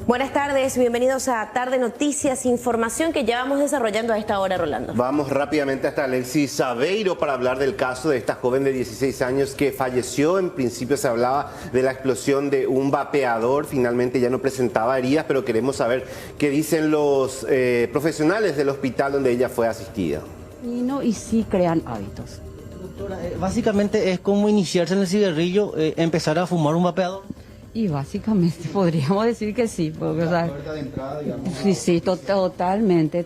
Buenas tardes, bienvenidos a Tarde Noticias, información que ya vamos desarrollando a esta hora, Rolando. Vamos rápidamente hasta Alexis Aveiro para hablar del caso de esta joven de 16 años que falleció. En principio se hablaba de la explosión de un vapeador, finalmente ya no presentaba heridas, pero queremos saber qué dicen los profesionales del hospital donde ella fue asistida. Y sí crean hábitos. Doctora, básicamente es como iniciarse en el cigarrillo, empezar a fumar un vapeador. Y básicamente podríamos decir que sí, porque, o sea, puerta de entrada, digamos. sí, totalmente.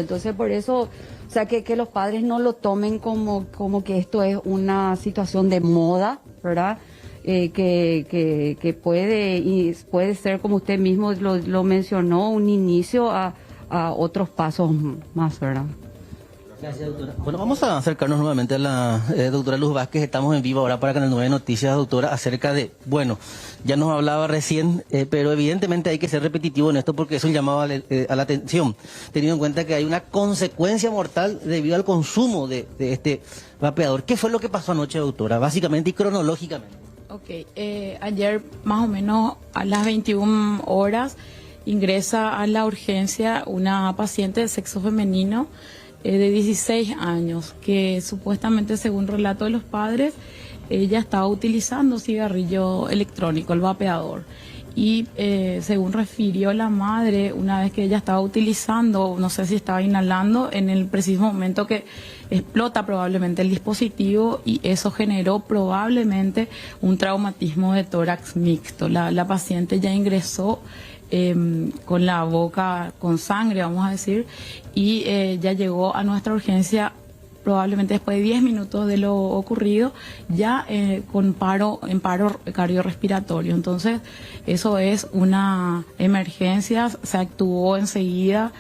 Entonces por eso, o sea, que los padres no lo tomen como que esto es una situación de moda, ¿verdad? Que puede ser, como usted mismo lo mencionó, un inicio a otros pasos más, ¿verdad? Gracias, doctora. Bueno, vamos a acercarnos nuevamente a la doctora Luz Vázquez. Estamos en vivo ahora para Canal 9 Noticias, doctora, acerca de, bueno, ya nos hablaba recién, pero evidentemente hay que ser repetitivo en esto porque eso llamaba a la atención, teniendo en cuenta que hay una consecuencia mortal debido al consumo de este vapeador. ¿Qué fue lo que pasó anoche, doctora, básicamente y cronológicamente? Ok, ayer más o menos a las 21 horas ingresa a la urgencia una paciente de sexo femenino de 16 años, que supuestamente, según relato de los padres, ella estaba utilizando cigarrillo electrónico, el vapeador. Y según refirió la madre, una vez que ella estaba utilizando, no sé si estaba inhalando, en el preciso momento que explota probablemente el dispositivo y eso generó probablemente un traumatismo de tórax mixto. La paciente ya ingresó con la boca con sangre, vamos a decir, y ya llegó a nuestra urgencia probablemente después de 10 minutos de lo ocurrido, ya en paro cardiorrespiratorio. Entonces, eso es una emergencia, se actuó enseguida,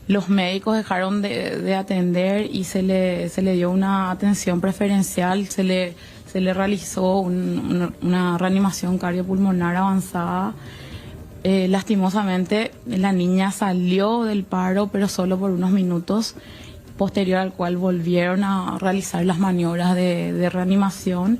los médicos dejaron de atender y se le dio una atención preferencial, se le realizó una reanimación cardiopulmonar avanzada. Lastimosamente la niña salió del paro, pero solo por unos minutos, posterior al cual volvieron a realizar las maniobras de reanimación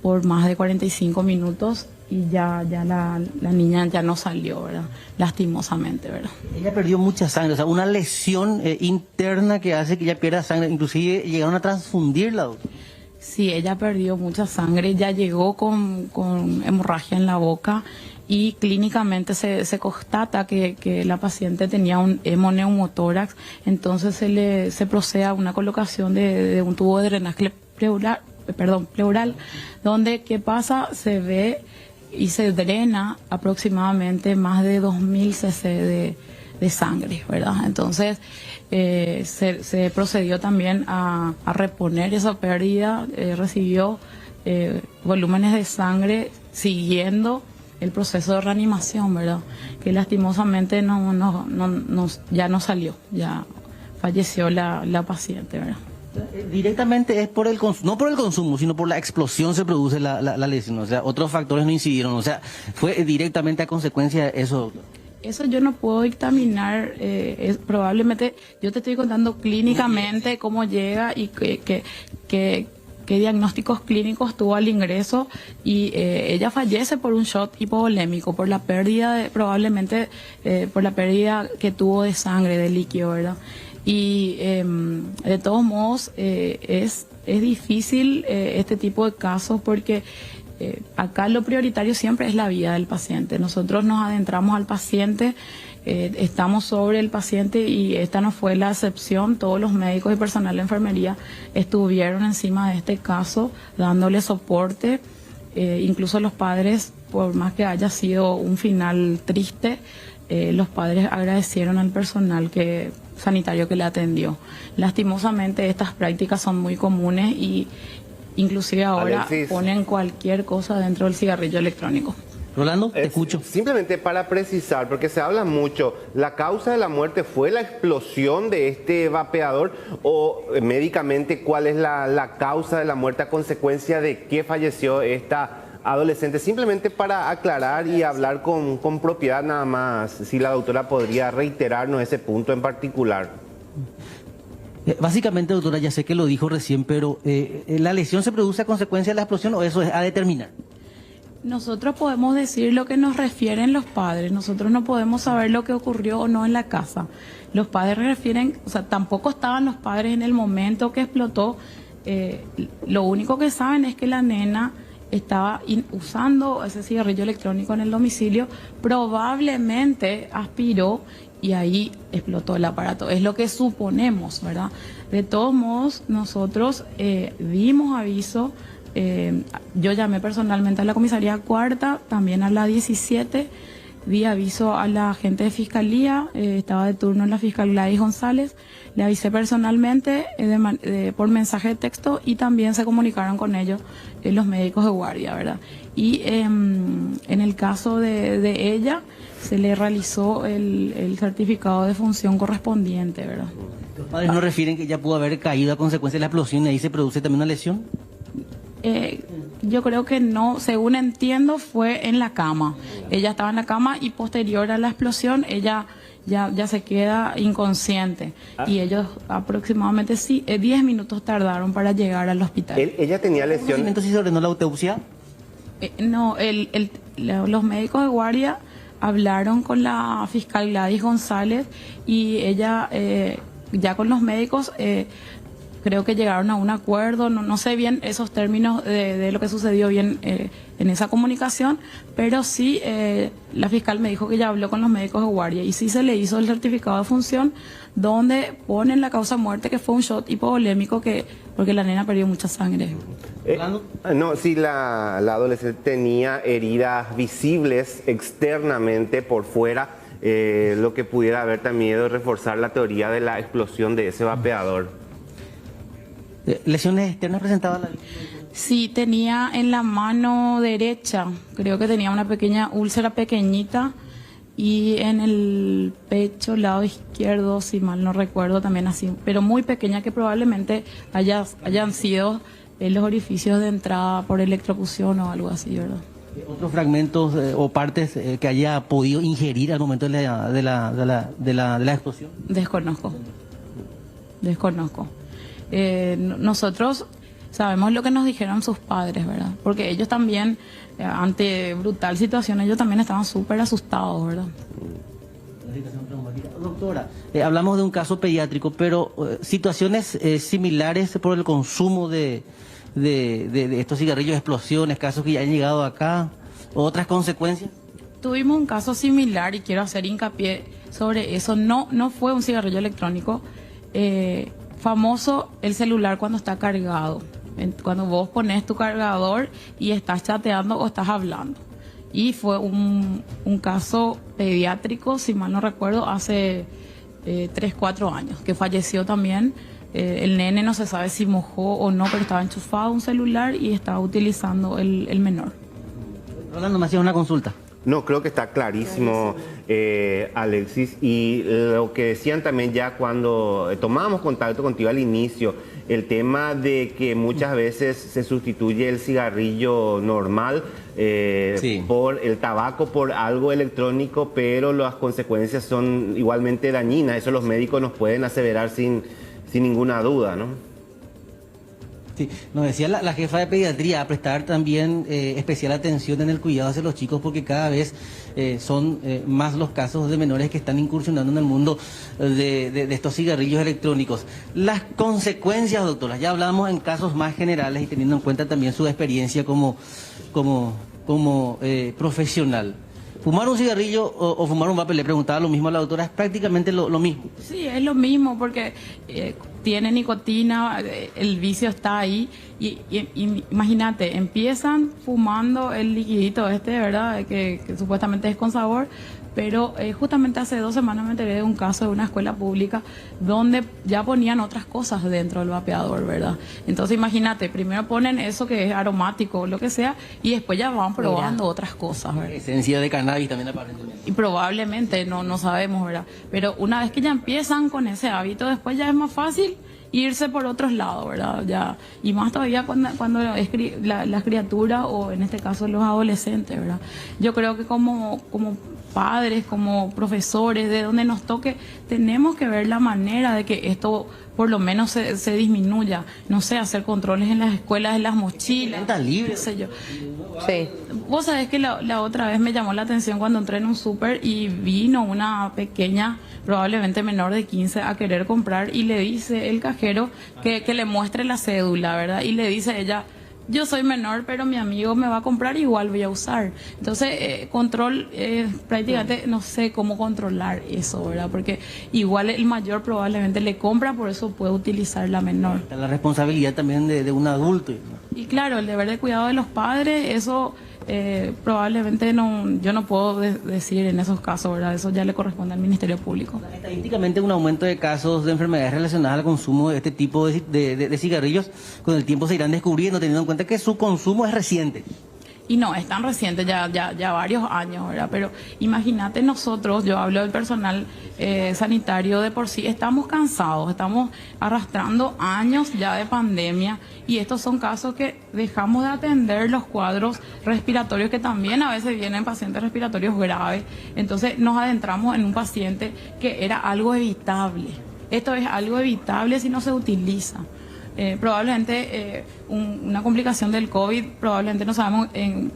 por más de 45 minutos y ya la niña ya no salió, ¿verdad? Lastimosamente, ¿verdad? Ella perdió mucha sangre, o sea, una lesión interna que hace que ella pierda sangre, inclusive llegaron a transfundirla, doctor. Sí, ella perdió mucha sangre, ya llegó con hemorragia en la boca y clínicamente se constata que la paciente tenía un hemoneumotórax, entonces se procede a una colocación de un tubo de drenaje pleural, donde, ¿qué pasa? Se ve y se drena aproximadamente más de 2000 cc de sangre, ¿verdad? Entonces se procedió también a reponer esa pérdida, recibió volúmenes de sangre siguiendo el proceso de reanimación, ¿verdad? Que lastimosamente ya no salió, ya falleció la paciente, ¿verdad? Directamente es por el consumo, no por el consumo, sino por la explosión se produce la lesión, o sea, otros factores no incidieron, o sea, fue directamente a consecuencia de eso, doctor. Eso yo no puedo dictaminar, probablemente yo te estoy contando clínicamente cómo llega y qué diagnósticos clínicos tuvo al ingreso y ella fallece por un shock hipovolémico, por la pérdida, probablemente por la pérdida que tuvo de sangre, de líquido, ¿verdad? Y de todos modos es difícil este tipo de casos porque acá lo prioritario siempre es la vida del paciente. Nosotros nos adentramos al paciente, estamos sobre el paciente y esta no fue la excepción. Todos los médicos y personal de enfermería estuvieron encima de este caso dándole soporte, incluso los padres, por más que haya sido un final triste, los padres agradecieron al personal sanitario que le atendió. Lastimosamente estas prácticas son muy comunes y inclusive ahora Alexis, ponen cualquier cosa dentro del cigarrillo electrónico. Rolando, te escucho. Simplemente para precisar, porque se habla mucho, ¿la causa de la muerte fue la explosión de este vapeador o médicamente cuál es la causa de la muerte a consecuencia de que falleció esta adolescente? Simplemente para aclarar y hablar con propiedad nada más, si la doctora podría reiterarnos ese punto en particular. Básicamente, doctora, ya sé que lo dijo recién, pero ¿la lesión se produce a consecuencia de la explosión o eso es a determinar? Nosotros podemos decir lo que nos refieren los padres. Nosotros no podemos saber lo que ocurrió o no en la casa. Los padres refieren, o sea, tampoco estaban los padres en el momento que explotó. Lo único que saben es que la nena estaba usando ese cigarrillo electrónico en el domicilio, probablemente aspiró y ahí explotó el aparato. Es lo que suponemos, ¿verdad? De todos modos, nosotros dimos aviso. Yo llamé personalmente a la comisaría cuarta, también a la 17, di aviso a la agente de fiscalía, estaba de turno en la fiscal Gladys González, le avisé personalmente por mensaje de texto y también se comunicaron con ellos los médicos de guardia, ¿verdad? Y en el caso de ella se le realizó el certificado de función correspondiente, ¿verdad? ¿Los padres no refieren que ella pudo haber caído a consecuencia de la explosión y ahí se produce también una lesión? Yo creo que no, según entiendo, fue en la cama. Ella estaba en la cama y posterior a la explosión ella ya se queda inconsciente. Y ellos aproximadamente 10 minutos tardaron para llegar al hospital. Ella tenía lesiones. ¿Entonces se ordenó la autopsia? No, los médicos de guardia hablaron con la fiscal Gladys González y ella ya con los médicos creo que llegaron a un acuerdo, no sé bien esos términos de lo que sucedió bien en esa comunicación, pero sí la fiscal me dijo que ya habló con los médicos de guardia y sí se le hizo el certificado de función donde ponen la causa muerte que fue un shock hipovolémico porque la nena perdió mucha sangre. No, sí, la adolescente tenía heridas visibles externamente por fuera, lo que pudiera haber también reforzar la teoría de la explosión de ese vapeador. ¿Lesiones externas presentaban la víctima? Sí, tenía en la mano derecha, creo que tenía una pequeña úlcera pequeñita y en el pecho, lado izquierdo, si mal no recuerdo, también así, pero muy pequeña que probablemente hayan sido los orificios de entrada por electrocución o algo así, ¿verdad? ¿Otros fragmentos o partes que haya podido ingerir al momento de la explosión? Desconozco. Nosotros sabemos lo que nos dijeron sus padres, ¿verdad? Porque ellos también, ante brutal situación, ellos también estaban súper asustados, ¿verdad? Doctora, hablamos de un caso pediátrico, pero situaciones similares por el consumo de estos cigarrillos, explosiones, casos que ya han llegado acá, otras consecuencias. Tuvimos un caso similar y quiero hacer hincapié sobre eso. No fue un cigarrillo electrónico. Famoso el celular cuando está cargado. Cuando vos pones tu cargador y estás chateando o estás hablando. Y fue un caso pediátrico, si mal no recuerdo, hace 3-4 años, que falleció también. El nene no se sabe si mojó o no, pero estaba enchufado a un celular y estaba utilizando el menor. Rolando, me hacía una consulta. No, creo que está clarísimo, Alexis. Y lo que decían también ya cuando tomábamos contacto contigo al inicio, el tema de que muchas veces se sustituye el cigarrillo normal Sí. por el tabaco, por algo electrónico, pero las consecuencias son igualmente dañinas. Eso los médicos nos pueden aseverar sin ninguna duda, ¿no? Sí, nos decía la jefa de pediatría a prestar también especial atención en el cuidado hacia los chicos porque cada vez son más los casos de menores que están incursionando en el mundo de estos cigarrillos electrónicos. Las consecuencias, doctora, ya hablamos en casos más generales y teniendo en cuenta también su experiencia como profesional. ¿Fumar un cigarrillo o fumar un vape? Le preguntaba lo mismo a la doctora, es prácticamente lo mismo. Sí, es lo mismo porque tiene nicotina, el vicio está ahí y imagínate, empiezan fumando el liquidito ¿verdad? Que supuestamente es con sabor, pero justamente hace 2 semanas me enteré de un caso de una escuela pública donde ya ponían otras cosas dentro del vapeador, ¿verdad? Entonces imagínate, primero ponen eso que es aromático o lo que sea y después ya van probando otras cosas, ¿verdad? Esencia de cannabis también aparentemente. Y probablemente, no sabemos, ¿verdad? Pero una vez que ya empiezan con ese hábito, después ya es más fácil irse por otros lados, ¿verdad? Ya, y más todavía cuando las criaturas o en este caso los adolescentes, ¿verdad? Yo creo que como padres, como profesores, de donde nos toque, tenemos que ver la manera de que esto por lo menos se disminuya. No sé, hacer controles en las escuelas, en las mochilas. Venta libre. Qué sé yo. Sí. Vos sabés que la otra vez me llamó la atención cuando entré en un súper y vino una pequeña, probablemente menor de 15, a querer comprar y le dice el cajero que le muestre la cédula, ¿verdad? Y le dice ella: yo soy menor, pero mi amigo me va a comprar, igual voy a usar. Entonces, control, prácticamente no sé cómo controlar eso, ¿verdad? Porque igual el mayor probablemente le compra, por eso puede utilizar la menor. La responsabilidad también de un adulto. Y claro, el deber de cuidado de los padres, eso probablemente yo no puedo decir en esos casos, ¿verdad? Eso ya le corresponde al Ministerio Público. Estadísticamente, un aumento de casos de enfermedades relacionadas al consumo de este tipo de cigarrillos con el tiempo se irán descubriendo, teniendo en cuenta que su consumo es reciente. Y no, es tan reciente, ya varios años, ¿verdad? Pero imagínate nosotros, yo hablo del personal sanitario, de por sí estamos cansados, estamos arrastrando años ya de pandemia y estos son casos que dejamos de atender, los cuadros respiratorios, que también a veces vienen pacientes respiratorios graves. Entonces nos adentramos en un paciente que era algo evitable. Esto es algo evitable si no se utiliza. Probablemente una complicación del COVID, probablemente no sabemos en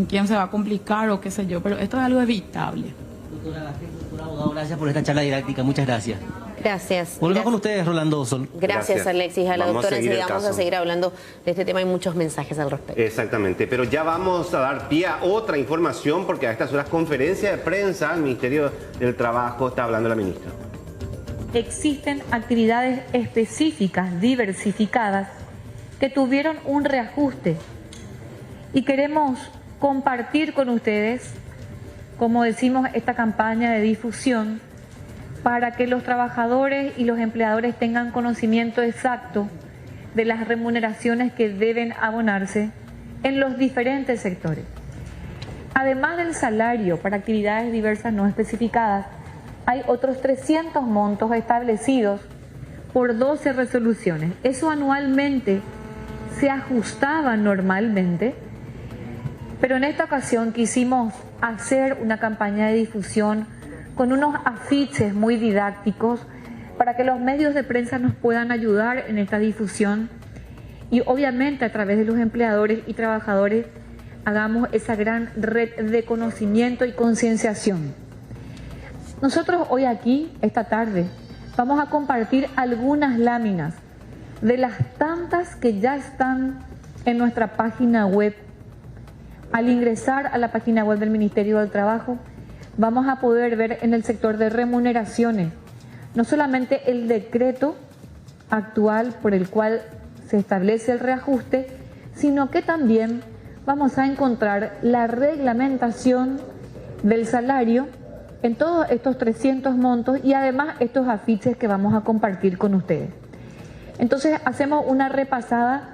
quién se va a complicar o qué sé yo, pero esto es algo evitable. Doctora Abogado, gracias por esta charla didáctica, muchas gracias. Gracias. Volvemos con ustedes, Rolando Sol. Gracias, Alexis. A la Vamos a doctora, seguir el enseguida vamos a caso. seguir hablando de este tema. Hay muchos mensajes al respecto. Exactamente, pero ya vamos a dar pie a otra información porque a estas horas conferencia de prensa, el Ministerio del Trabajo está hablando la ministra. Existen actividades específicas, diversificadas, que tuvieron un reajuste y queremos compartir con ustedes, como decimos, esta campaña de difusión para que los trabajadores y los empleadores tengan conocimiento exacto de las remuneraciones que deben abonarse en los diferentes sectores. Además del salario para actividades diversas no especificadas, hay otros 300 montos establecidos por 12 resoluciones. Eso anualmente se ajustaba normalmente, pero en esta ocasión quisimos hacer una campaña de difusión con unos afiches muy didácticos para que los medios de prensa nos puedan ayudar en esta difusión y obviamente a través de los empleadores y trabajadores hagamos esa gran red de conocimiento y concienciación. Nosotros hoy aquí, esta tarde, vamos a compartir algunas láminas de las tantas que ya están en nuestra página web. Al ingresar a la página web del Ministerio del Trabajo, vamos a poder ver en el sector de remuneraciones, no solamente el decreto actual por el cual se establece el reajuste, sino que también vamos a encontrar la reglamentación del salario en todos estos 300 montos y además estos afiches que vamos a compartir con ustedes. Entonces hacemos una repasada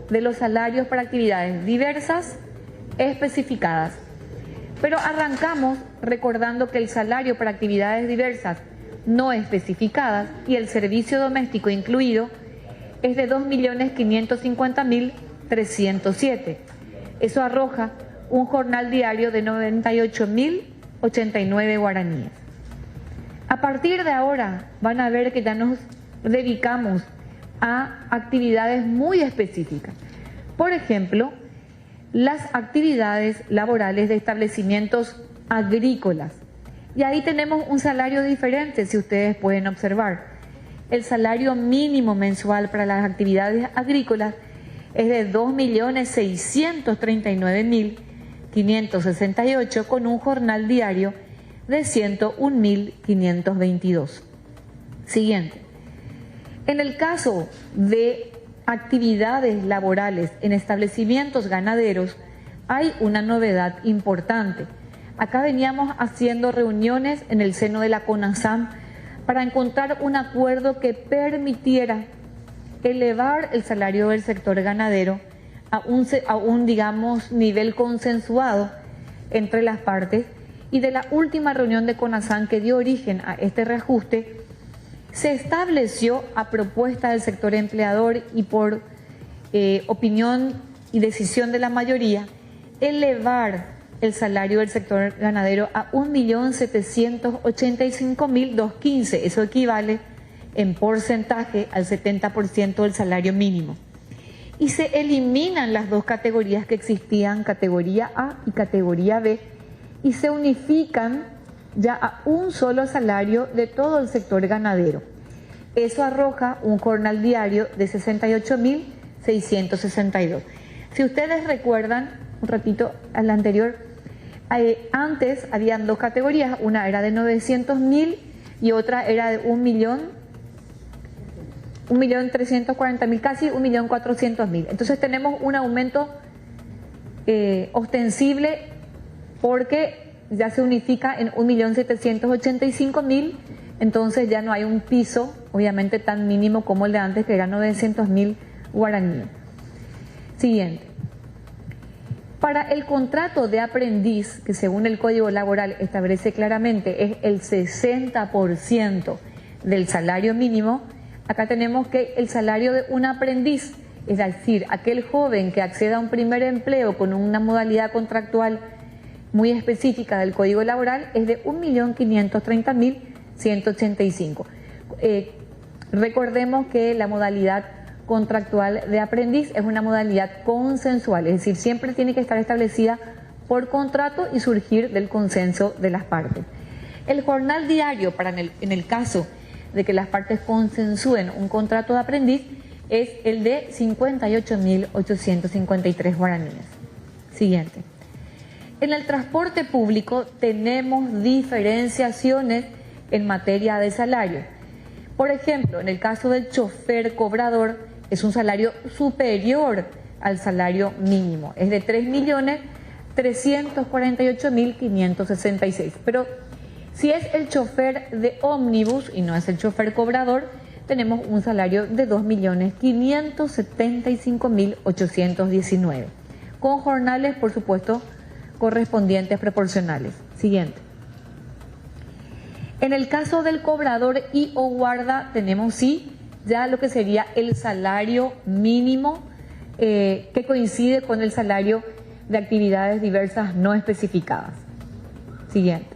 de los salarios para actividades diversas, especificadas. Pero arrancamos recordando que el salario para actividades diversas no especificadas y el servicio doméstico incluido es de 2.550.307. Eso arroja un jornal diario de 98.089 guaraníes. A partir de ahora van a ver que ya nos dedicamos a actividades muy específicas. Por ejemplo, las actividades laborales de establecimientos agrícolas. Y ahí tenemos un salario diferente, si ustedes pueden observar. El salario mínimo mensual para las actividades agrícolas es de 2.639.568 con un jornal diario de 101.522. Siguiente. En el caso de actividades laborales en establecimientos ganaderos, hay una novedad importante. Acá veníamos haciendo reuniones en el seno de la CONASAM para encontrar un acuerdo que permitiera elevar el salario del sector ganadero a un digamos, nivel consensuado entre las partes, y de la última reunión de CONASAM que dio origen a este reajuste, se estableció a propuesta del sector empleador y por opinión y decisión de la mayoría, elevar el salario del sector ganadero a 1.785.215. Eso equivale en porcentaje al 70% del salario mínimo. Y se eliminan las dos categorías que existían, categoría A y categoría B, y se unifican ya a un solo salario de todo el sector ganadero. Eso arroja un jornal diario de 68.662. Si ustedes recuerdan, un ratito al anterior, antes habían dos categorías, una era de 900.000 y otra era de 1.340.000, casi 1.400.000. Entonces tenemos un aumento ostensible porque ya se unifica en 1.785.000, entonces ya no hay un piso, obviamente tan mínimo como el de antes, que era 900.000 guaraníes. Siguiente. Para el contrato de aprendiz, que según el Código Laboral establece claramente es el 60% del salario mínimo, acá tenemos que el salario de un aprendiz, es decir, aquel joven que acceda a un primer empleo con una modalidad contractual muy específica del Código Laboral, es de 1.530.185. Recordemos que la modalidad contractual de aprendiz es una modalidad consensual, es decir, siempre tiene que estar establecida por contrato y surgir del consenso de las partes. El jornal diario, en el caso de que las partes consensúen un contrato de aprendiz, es el de 58.853 guaraníes. Siguiente. En el transporte público tenemos diferenciaciones en materia de salario. Por ejemplo, en el caso del chofer cobrador, es un salario superior al salario mínimo, es de 3.348.566. Pero si es el chofer de ómnibus y no es el chofer cobrador, tenemos un salario de 2.575.819, con jornales, por supuesto, correspondientes proporcionales. Siguiente. En el caso del cobrador y o guarda tenemos sí ya lo que sería el salario mínimo que coincide con el salario de actividades diversas no especificadas. Siguiente.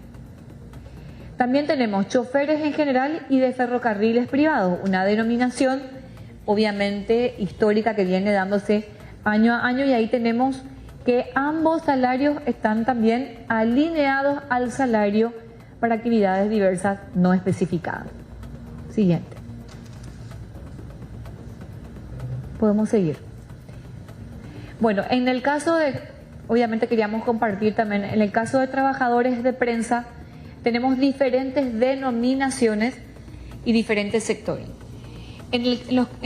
También tenemos choferes en general y de ferrocarriles privados, una denominación obviamente histórica que viene dándose año a año, y ahí tenemos que ambos salarios están también alineados al salario para actividades diversas no especificadas. Siguiente. Podemos seguir. Bueno, en el caso de, obviamente queríamos compartir también, en el caso de trabajadores de prensa, tenemos diferentes denominaciones y diferentes sectores. En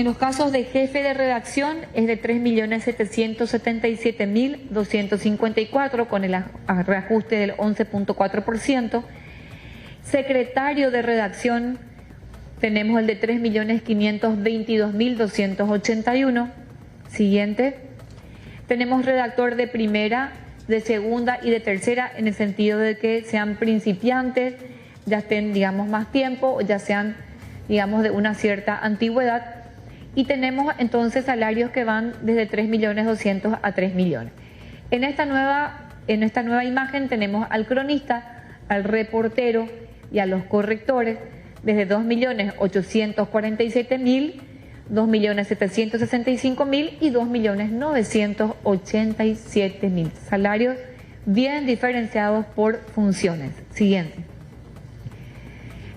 los casos de jefe de redacción es de 3.777.254 con el reajuste del 11.4%. Secretario de redacción tenemos el de 3.522.281. Siguiente. Tenemos redactor de primera, de segunda y de tercera, en el sentido de que sean principiantes, ya estén, digamos, más tiempo, o ya sean, digamos, de una cierta antigüedad. Y tenemos entonces salarios que van desde 3.200.000 a 3 millones. En esta nueva imagen tenemos al cronista, al reportero y a los correctores desde 2.847.000, 2.765.000 y 2.987.000. Salarios bien diferenciados por funciones. Siguiente.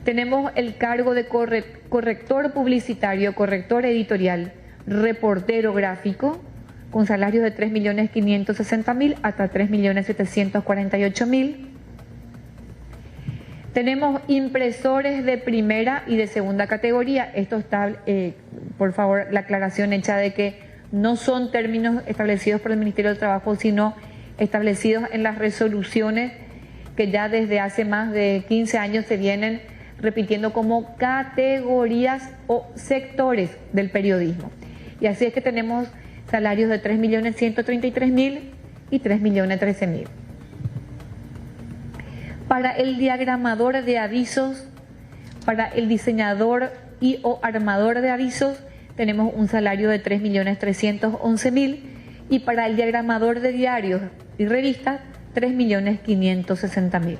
Tenemos el cargo de corrector publicitario, corrector editorial, reportero gráfico, con salarios de 3.560.000 hasta 3.748.000. Tenemos impresores de primera y de segunda categoría. Esto está, por favor, la aclaración hecha de que no son términos establecidos por el Ministerio del Trabajo, sino establecidos en las resoluciones que ya desde hace más de 15 años se vienen repitiendo como categorías o sectores del periodismo. Y así es que tenemos salarios de 3.133.000 y 3.013.000. Para el diagramador de avisos, para el diseñador y o armador de avisos, tenemos un salario de 3.311.000, y para el diagramador de diarios y revistas 3.560.000.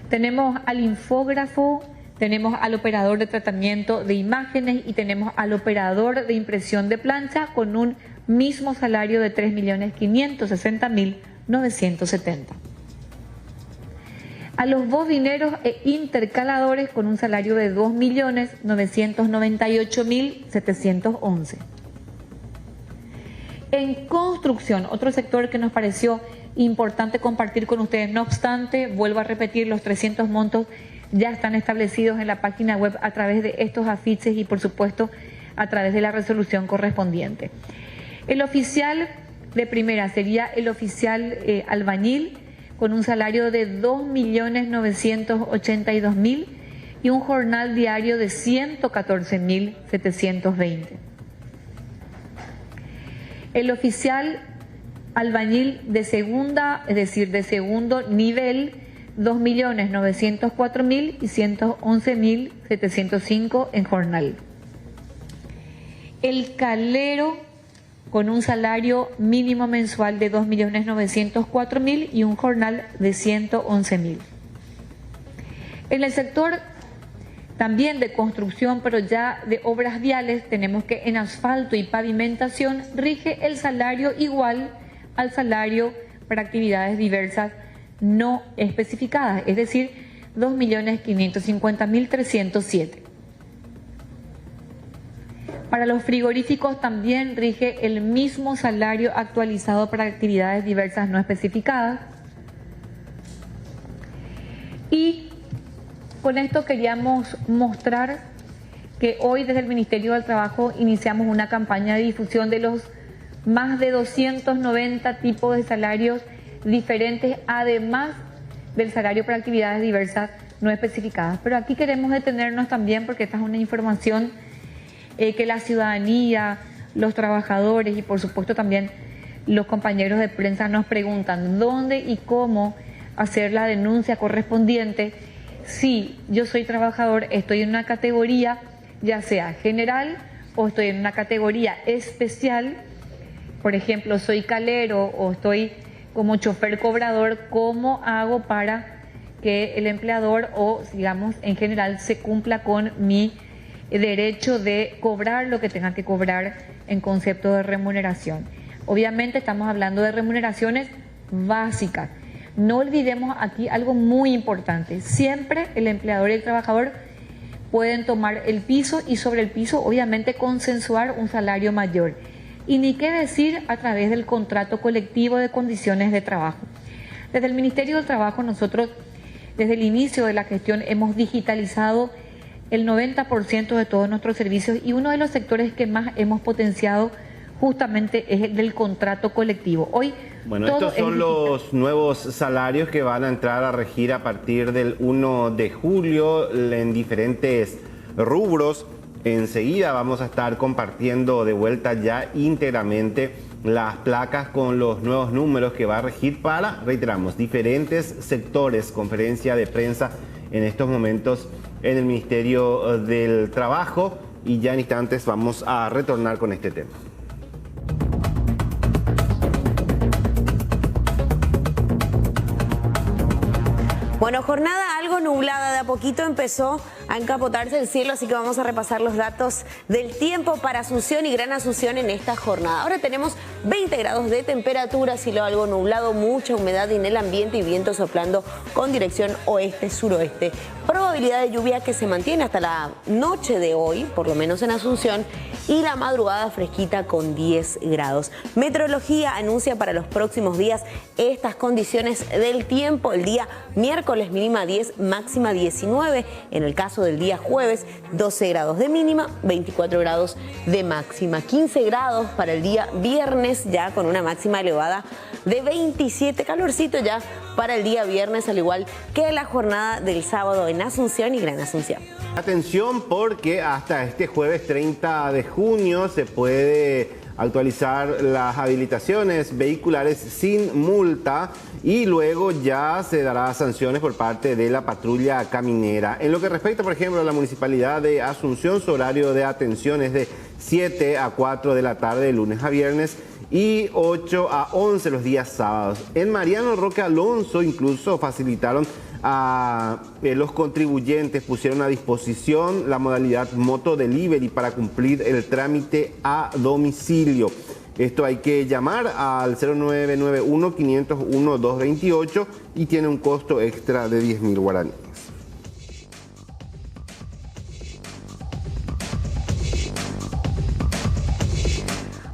Tenemos al infógrafo, tenemos al operador de tratamiento de imágenes y tenemos al operador de impresión de plancha con un mismo salario de 3.560.970. A los bobineros e intercaladores con un salario de 2.998.711. En construcción, otro sector que nos pareció importante compartir con ustedes, no obstante, vuelvo a repetir, los 300 montos ya están establecidos en la página web a través de estos afiches y por supuesto a través de la resolución correspondiente. El oficial de primera sería el oficial albañil con un salario de 2.982.000 y un jornal diario de 114.720. El oficial albañil de segunda, es decir, de segundo nivel, 2.904.000 y 111.705 en jornal. El calero con un salario mínimo mensual de 2.904.000 y un jornal de 111.000. En el sector también de construcción, pero ya de obras viales, tenemos que en asfalto y pavimentación rige el salario igual al salario para actividades diversas no especificadas, es decir, 2.550.307. Para los frigoríficos también rige el mismo salario actualizado para actividades diversas no especificadas. Y con esto queríamos mostrar que hoy desde el Ministerio del Trabajo iniciamos una campaña de difusión de los más de 290 tipos de salarios diferentes, además del salario para actividades diversas no especificadas. Pero aquí queremos detenernos también porque esta es una información que la ciudadanía, los trabajadores y por supuesto también los compañeros de prensa nos preguntan dónde y cómo hacer la denuncia correspondiente. Si yo soy trabajador, estoy en una categoría ya sea general o estoy en una categoría especial, por ejemplo, soy calero o estoy como chofer cobrador, ¿cómo hago para que el empleador o, digamos, en general se cumpla con mi derecho de cobrar lo que tenga que cobrar en concepto de remuneración? Obviamente estamos hablando de remuneraciones básicas. No olvidemos aquí algo muy importante. Siempre el empleador y el trabajador pueden tomar el piso y sobre el piso obviamente consensuar un salario mayor. Y ni qué decir a través del contrato colectivo de condiciones de trabajo. Desde el Ministerio del Trabajo nosotros desde el inicio de la gestión hemos digitalizado el 90% de todos nuestros servicios y uno de los sectores que más hemos potenciado justamente es el del contrato colectivo. Hoy bueno, todo estos son los nuevos salarios que van a entrar a regir a partir del 1 de julio en diferentes rubros. Enseguida vamos a estar compartiendo de vuelta ya íntegramente las placas con los nuevos números que va a regir para, reiteramos, diferentes sectores. Conferencia de prensa en estos momentos en el Ministerio del Trabajo y ya en instantes vamos a retornar con este tema. Bueno, jornada algo nublada, de a poquito empezó a encapotarse el cielo, así que vamos a repasar los datos del tiempo para Asunción y Gran Asunción en esta jornada. Ahora tenemos 20 grados de temperatura, cielo algo nublado, mucha humedad en el ambiente y viento soplando con dirección oeste-suroeste. Probabilidad de lluvia que se mantiene hasta la noche de hoy, por lo menos en Asunción, y la madrugada fresquita con 10 grados. Meteorología anuncia para los próximos días estas condiciones del tiempo. El día miércoles mínima 10, máxima 19. En el caso del día jueves, 12 grados de mínima, 24 grados de máxima. 15 grados para el día viernes, ya con una máxima elevada de 27. Calorcito ya para el día viernes, al igual que la jornada del sábado en Asunción y Gran Asunción. Atención porque hasta este jueves 30 de junio se puede actualizar las habilitaciones vehiculares sin multa y luego ya se dará sanciones por parte de la patrulla caminera. En lo que respecta, por ejemplo, a la Municipalidad de Asunción, su horario de atención es de 7 a 4 de la tarde, de lunes a viernes, y 8 a 11 los días sábados. En Mariano Roque Alonso incluso facilitaron a los contribuyentes, pusieron a disposición la modalidad Moto Delivery para cumplir el trámite a domicilio. Esto hay que llamar al 0991-501-228 y tiene un costo extra de 10.000 guaraníes.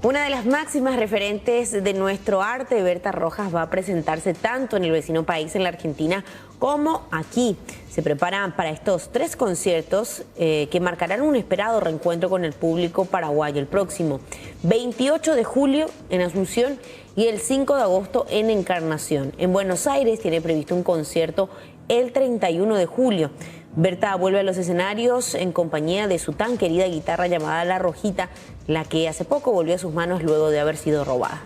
Una de las máximas referentes de nuestro arte, Berta Rojas, va a presentarse tanto en el vecino país, en la Argentina, como aquí. Se preparan para estos 3 conciertos que marcarán un esperado reencuentro con el público paraguayo el próximo 28 de julio en Asunción y el 5 de agosto en Encarnación. En Buenos Aires tiene previsto un concierto el 31 de julio. Berta vuelve a los escenarios en compañía de su tan querida guitarra llamada La Rojita, la que hace poco volvió a sus manos luego de haber sido robada.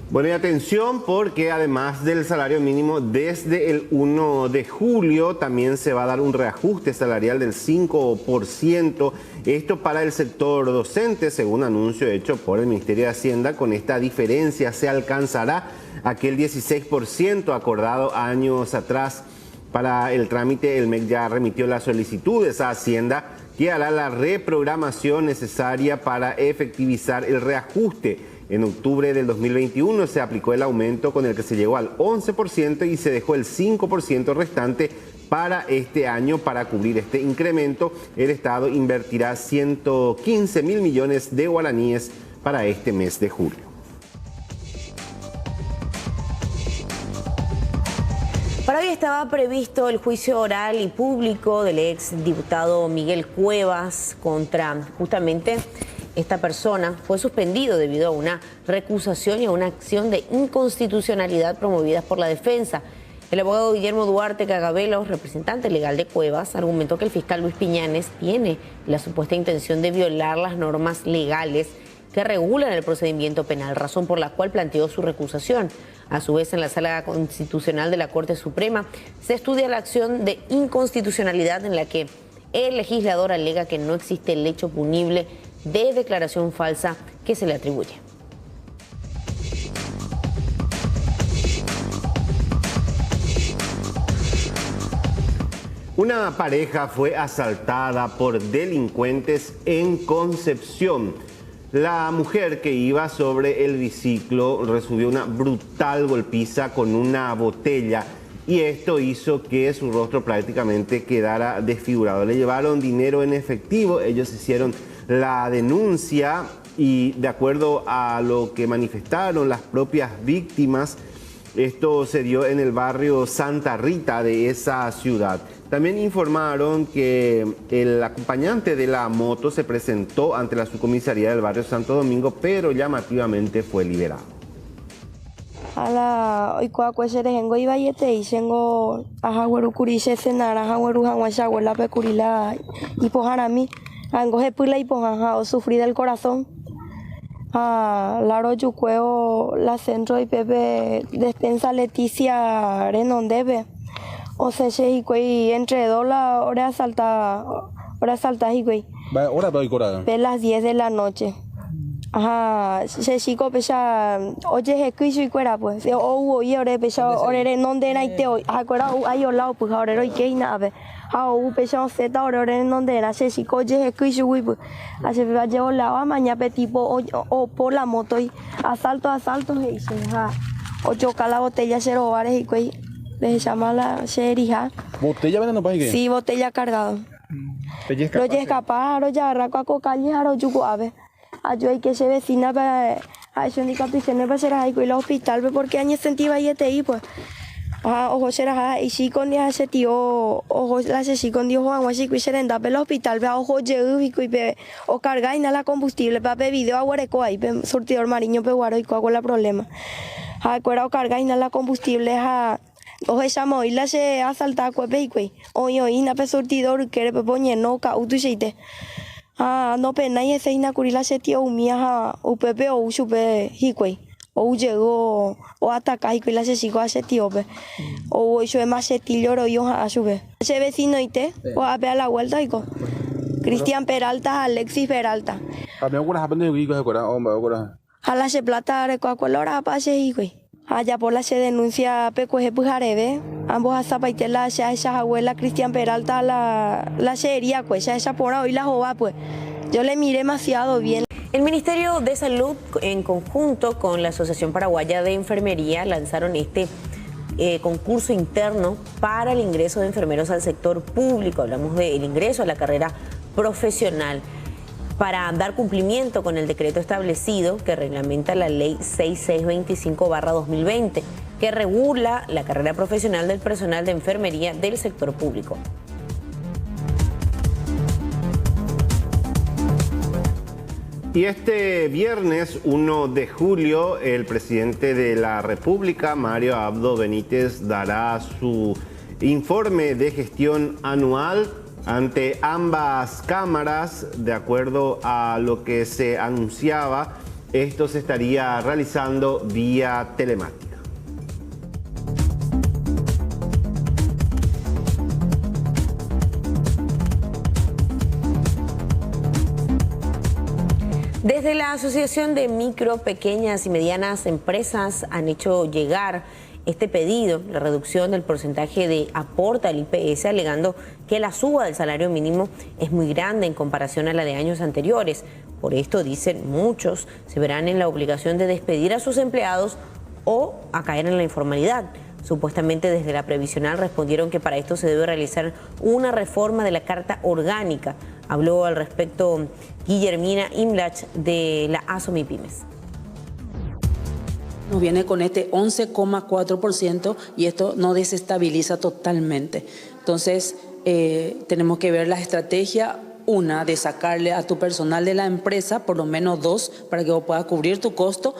Bueno, y atención porque además del salario mínimo, desde el 1 de julio también se va a dar un reajuste salarial del 5%. Esto para el sector docente, según anuncio hecho por el Ministerio de Hacienda. Con esta diferencia se alcanzará aquel 16% acordado años atrás. Para el trámite, el MEC ya remitió la solicitud a Hacienda, que hará la reprogramación necesaria para efectivizar el reajuste. En octubre del 2021 se aplicó el aumento con el que se llegó al 11% y se dejó el 5% restante para este año. Para cubrir este incremento, el Estado invertirá 115.000 millones de guaraníes para este mes de julio. Para hoy estaba previsto el juicio oral y público del ex diputado Miguel Cuevas contra justamente esta persona. Fue suspendido debido a una recusación y a una acción de inconstitucionalidad promovidas por la defensa. El abogado Guillermo Duarte Cagabelos, representante legal de Cuevas, argumentó que el fiscal Luis Piñanes tiene la supuesta intención de violar las normas legales que regulan el procedimiento penal, razón por la cual planteó su recusación. A su vez, en la Sala Constitucional de la Corte Suprema se estudia la acción de inconstitucionalidad en la que el legislador alega que no existe el hecho punible de declaración falsa que se le atribuye. Una pareja fue asaltada por delincuentes en Concepción. La mujer que iba sobre el biciclo recibió una brutal golpiza con una botella y esto hizo que su rostro prácticamente quedara desfigurado. Le llevaron dinero en efectivo, ellos hicieron la denuncia y de acuerdo a lo que manifestaron las propias víctimas, esto se dio en el barrio Santa Rita de esa ciudad. También informaron que el acompañante de la moto se presentó ante la subcomisaría del barrio Santo Domingo, pero llamativamente fue liberado. Ala oikoa kuesere hengo ibayete isengo ahaweru kurise senara ahaweru hangwasha la pekurila ipoharami ango hepula ipohaja o sufrí del corazón. Laro yucueo la centro y pepe despensa Leticia Renondebe. O sea, y entre $2 hora salta y güey. ¿Hora doy cora? Ve las 10 de la noche. Ajá, se chico pesa, oye, que y cuera pues. O hubo y ore pesa, ore donde era y te hoy. Acuerda, hay olado pues ahora y que nave. O pesa zeta ore donde era se chico oye, que y pues. Hace va llevo la mañana tipo o por la moto y asalto y se deja. O choca la botella 0 bares y güey. Les llama la sherija. ¿Botella veneno para qué? Sí, botella cargado. Lo escapar, ya arraco a cocalle, a yugo ave. Yo hay que se vecina para a eso ni capicene para ser ahí con el hospital porque años sentía y te pues. Ojo será y si con ya se tío ojo la se si con Dios Juan así que se renda para el hospital ve ojo llego y o carga y nada combustible para video aguareco ahí surtidor mariño peguaro y con la problema. Acuerda carga y nada combustible a o esa moila se asalta cuepe y hoy na pe surtidor que pe poñe no ca utuite. No pena y ese ina curila se tío umia upepe o supe hicue. o llegó o ataca y que la se sigo hace tío o yo más se tiloro yo a su vez ese vecino y te o a ver la vuelta y Cristian Peralta, Alexis Peralta a mí algunas aprendido que es cora o cora a la se plata de coacolora pase y allá por la se denuncia pecueje pujarebe ambos hasta paitela esa abuela Cristian Peralta la sería pues esa por hoy la jova pues yo le miré demasiado bien. El Ministerio de Salud, en conjunto con la Asociación Paraguaya de Enfermería, lanzaron este concurso interno para el ingreso de enfermeros al sector público. Hablamos del ingreso a la carrera profesional para dar cumplimiento con el decreto establecido que reglamenta la Ley 6625/2020, que regula la carrera profesional del personal de enfermería del sector público. Y este viernes 1 de julio, el presidente de la República, Mario Abdo Benítez, dará su informe de gestión anual ante ambas cámaras. De acuerdo a lo que se anunciaba, esto se estaría realizando vía telemática. Desde la Asociación de Micro, Pequeñas y Medianas Empresas han hecho llegar este pedido, la reducción del porcentaje de aporte al IPS, alegando que la suba del salario mínimo es muy grande en comparación a la de años anteriores. Por esto, dicen muchos, se verán en la obligación de despedir a sus empleados o a caer en la informalidad. Supuestamente desde la previsional respondieron que para esto se debe realizar una reforma de la Carta Orgánica. Habló al respecto Guillermina Imlach de la ASOMIPYMES. Nos viene con este 11,4% y esto nos desestabiliza totalmente. Entonces, tenemos que ver la estrategia, una, de sacarle a tu personal de la empresa, por lo menos 2, para que vos puedas cubrir tu costo,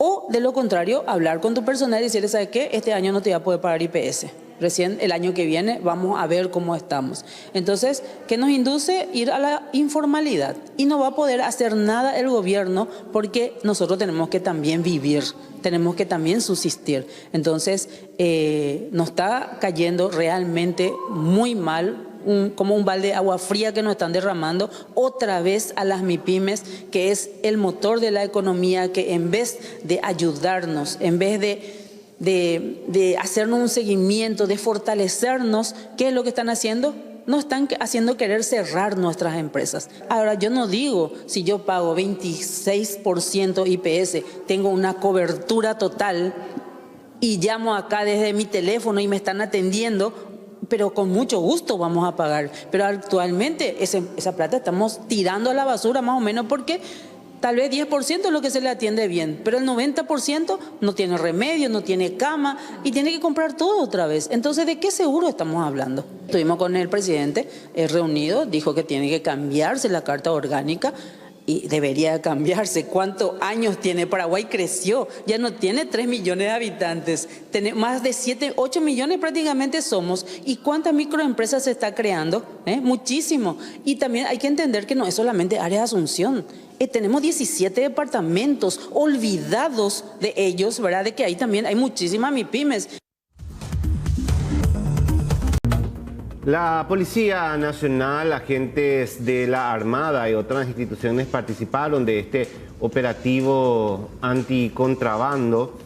o de lo contrario, hablar con tu personal y decirle, ¿sabes qué? Este año no te va a poder pagar IPS. Recién el año que viene vamos a ver cómo estamos. Entonces, ¿qué nos induce? Ir a la informalidad. Y no va a poder hacer nada el gobierno porque nosotros tenemos que también vivir, tenemos que también subsistir. Entonces, nos está cayendo realmente muy mal, como un balde de agua fría que nos están derramando otra vez a las MIPYMES, que es el motor de la economía, que en vez de ayudarnos, en vez de hacernos un seguimiento, de fortalecernos, ¿qué es lo que están haciendo? Nos están haciendo querer cerrar nuestras empresas. Ahora, yo no digo, si yo pago 26% IPS, tengo una cobertura total y llamo acá desde mi teléfono y me están atendiendo, pero con mucho gusto vamos a pagar. Pero actualmente esa plata estamos tirando a la basura más o menos porque tal vez 10% es lo que se le atiende bien, pero el 90% no tiene remedio, no tiene cama y tiene que comprar todo otra vez. Entonces, ¿de qué seguro estamos hablando? Estuvimos con el presidente reunido, dijo que tiene que cambiarse la Carta Orgánica y debería cambiarse. ¿Cuántos años tiene? Paraguay creció, ya no tiene 3 millones de habitantes, tiene más de 7, 8 millones prácticamente somos. ¿Y cuántas microempresas se está creando? Muchísimo. Y también hay que entender que no es solamente área de Asunción. Tenemos 17 departamentos olvidados de ellos, ¿verdad? De que ahí también hay muchísimas MIPYMES. La Policía Nacional, agentes de la Armada y otras instituciones participaron de este operativo anticontrabando,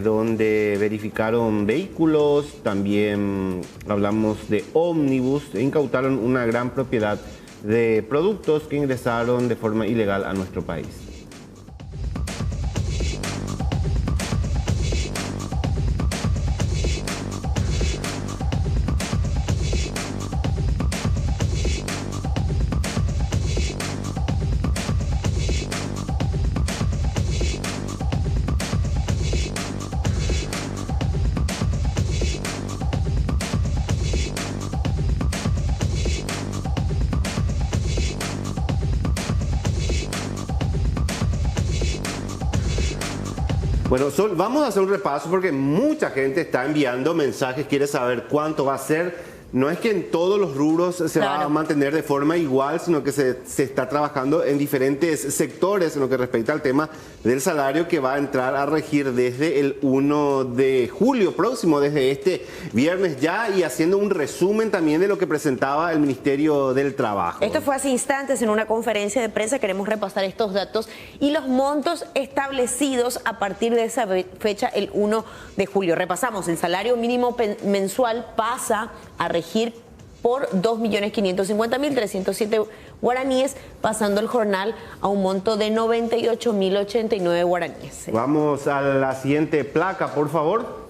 donde verificaron vehículos, también hablamos de ómnibus, e incautaron una gran propiedad de productos que ingresaron de forma ilegal a nuestro país. Bueno, vamos a hacer un repaso porque mucha gente está enviando mensajes, quiere saber cuánto va a ser no es que en todos los rubros se va a mantener de forma igual, sino que se está trabajando en diferentes sectores en lo que respecta al tema del salario que va a entrar a regir desde el 1 de julio próximo, desde este viernes ya, y haciendo un resumen también de lo que presentaba el Ministerio del Trabajo. Esto fue hace instantes en una conferencia de prensa. Queremos repasar estos datos y los montos establecidos a partir de esa fecha, el 1 de julio. Repasamos, el salario mínimo mensual pasa a regir por 2.550.307 guaraníes, pasando el jornal a un monto de 98.089 guaraníes. Vamos a la siguiente placa, por favor.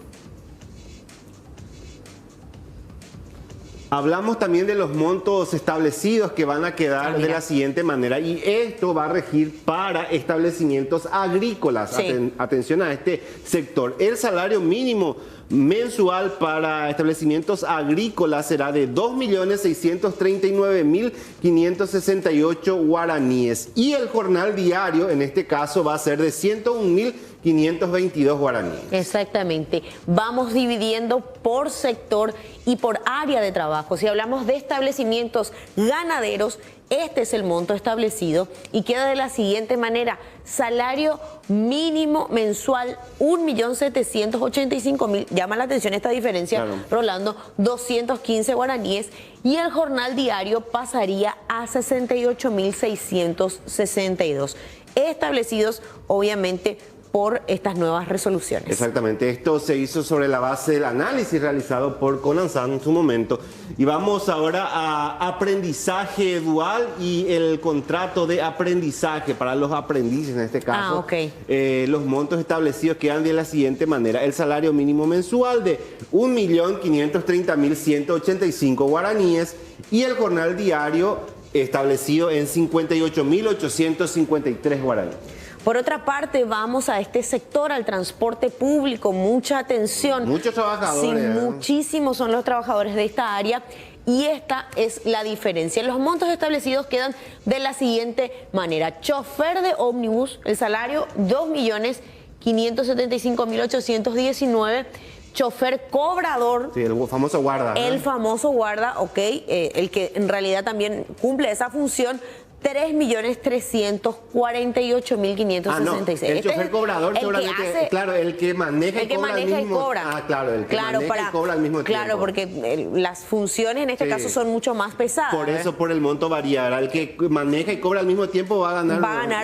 Hablamos también de los montos establecidos que van a quedar de la siguiente manera, y esto va a regir para establecimientos agrícolas. Sí. Atención a este sector. El salario mínimo mensual para establecimientos agrícolas será de 2.639.568 guaraníes, y el jornal diario en este caso va a ser de 101.522 guaraníes. Exactamente. Vamos dividiendo por sector y por área de trabajo. Si hablamos de establecimientos ganaderos, este es el monto establecido y queda de la siguiente manera: salario mínimo mensual 1.785.000, llama la atención esta diferencia, claro, Rolando, 215 guaraníes, y el jornal diario pasaría a 68.662, establecidos obviamente por estas nuevas resoluciones. Exactamente, esto se hizo sobre la base del análisis realizado por Conansan en su momento. Y vamos ahora a aprendizaje dual y el contrato de aprendizaje para los aprendices en este caso. Los montos establecidos quedan de la siguiente manera: el salario mínimo mensual de 1.530.185 guaraníes y el jornal diario establecido en 58.853 guaraníes. Por otra parte, vamos a este sector, al transporte público. Mucha atención. Muchos trabajadores. Sí, muchísimos son los trabajadores de esta área. Y esta es la diferencia. Los montos establecidos quedan de la siguiente manera: chofer de ómnibus, el salario 2.575.819. Chofer cobrador. Sí, el famoso guarda. El famoso guarda, el que en realidad también cumple esa función, 3.348.566. No, el chofer cobrador seguramente, claro, el que maneja y cobra al mismo. Claro, el que maneja y cobra al mismo tiempo. Claro, porque las funciones en este caso son mucho más pesadas. Por eso, por el monto variará. El que maneja y cobra al mismo tiempo va a ganar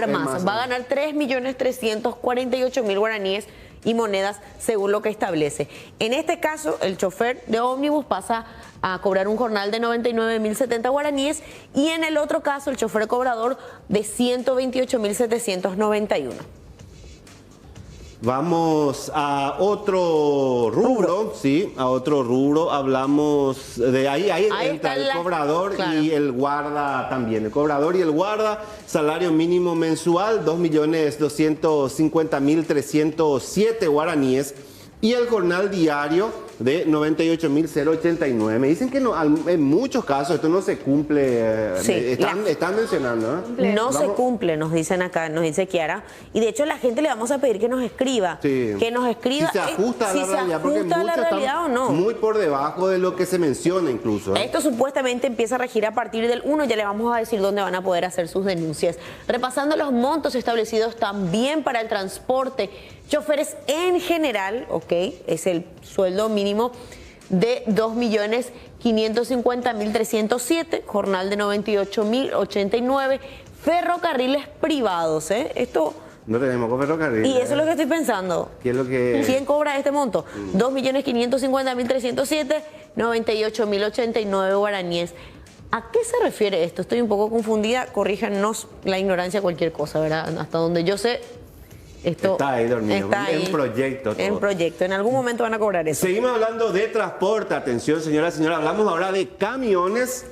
más. Va a ganar 3.348.000 guaraníes y monedas según lo que establece. En este caso, el chofer de ómnibus pasa a cobrar un jornal de 99.070 guaraníes, y en el otro caso el chofer cobrador de 128.791. Vamos a otro rubro, sí, a otro rubro. Hablamos de ahí entra el cobrador, claro, y el guarda también. El cobrador y el guarda, salario mínimo mensual 2.250.307 guaraníes y el jornal diario de 98.089. Me dicen que no, en muchos casos esto no se cumple. Están mencionando, ¿eh? No se cumple, nos dicen acá, nos dice Kiara. Y de hecho la gente le vamos a pedir que nos escriba. Sí. Que nos escriba si se ajusta a la realidad, porque muchos están o no. Muy por debajo de lo que se menciona incluso, ¿eh? Esto supuestamente empieza a regir a partir del 1, ya le vamos a decir dónde van a poder hacer sus denuncias. Repasando los montos establecidos también para el transporte, choferes en general, es el sueldo mínimo de 2.550.307, jornal de 98.089, ferrocarriles privados, esto... No tenemos ferrocarriles. Y eso es lo que estoy pensando. ¿Quién cobra este monto? 2.550.307, 98.089 guaraníes. ¿A qué se refiere esto? Estoy un poco confundida, corríjanos la ignorancia, cualquier cosa, ¿verdad? Hasta donde yo sé... Esto está ahí dormido, está ahí, en proyecto. En proyecto, en algún momento van a cobrar eso. Seguimos hablando de transporte, atención señora, hablamos ahora de camiones,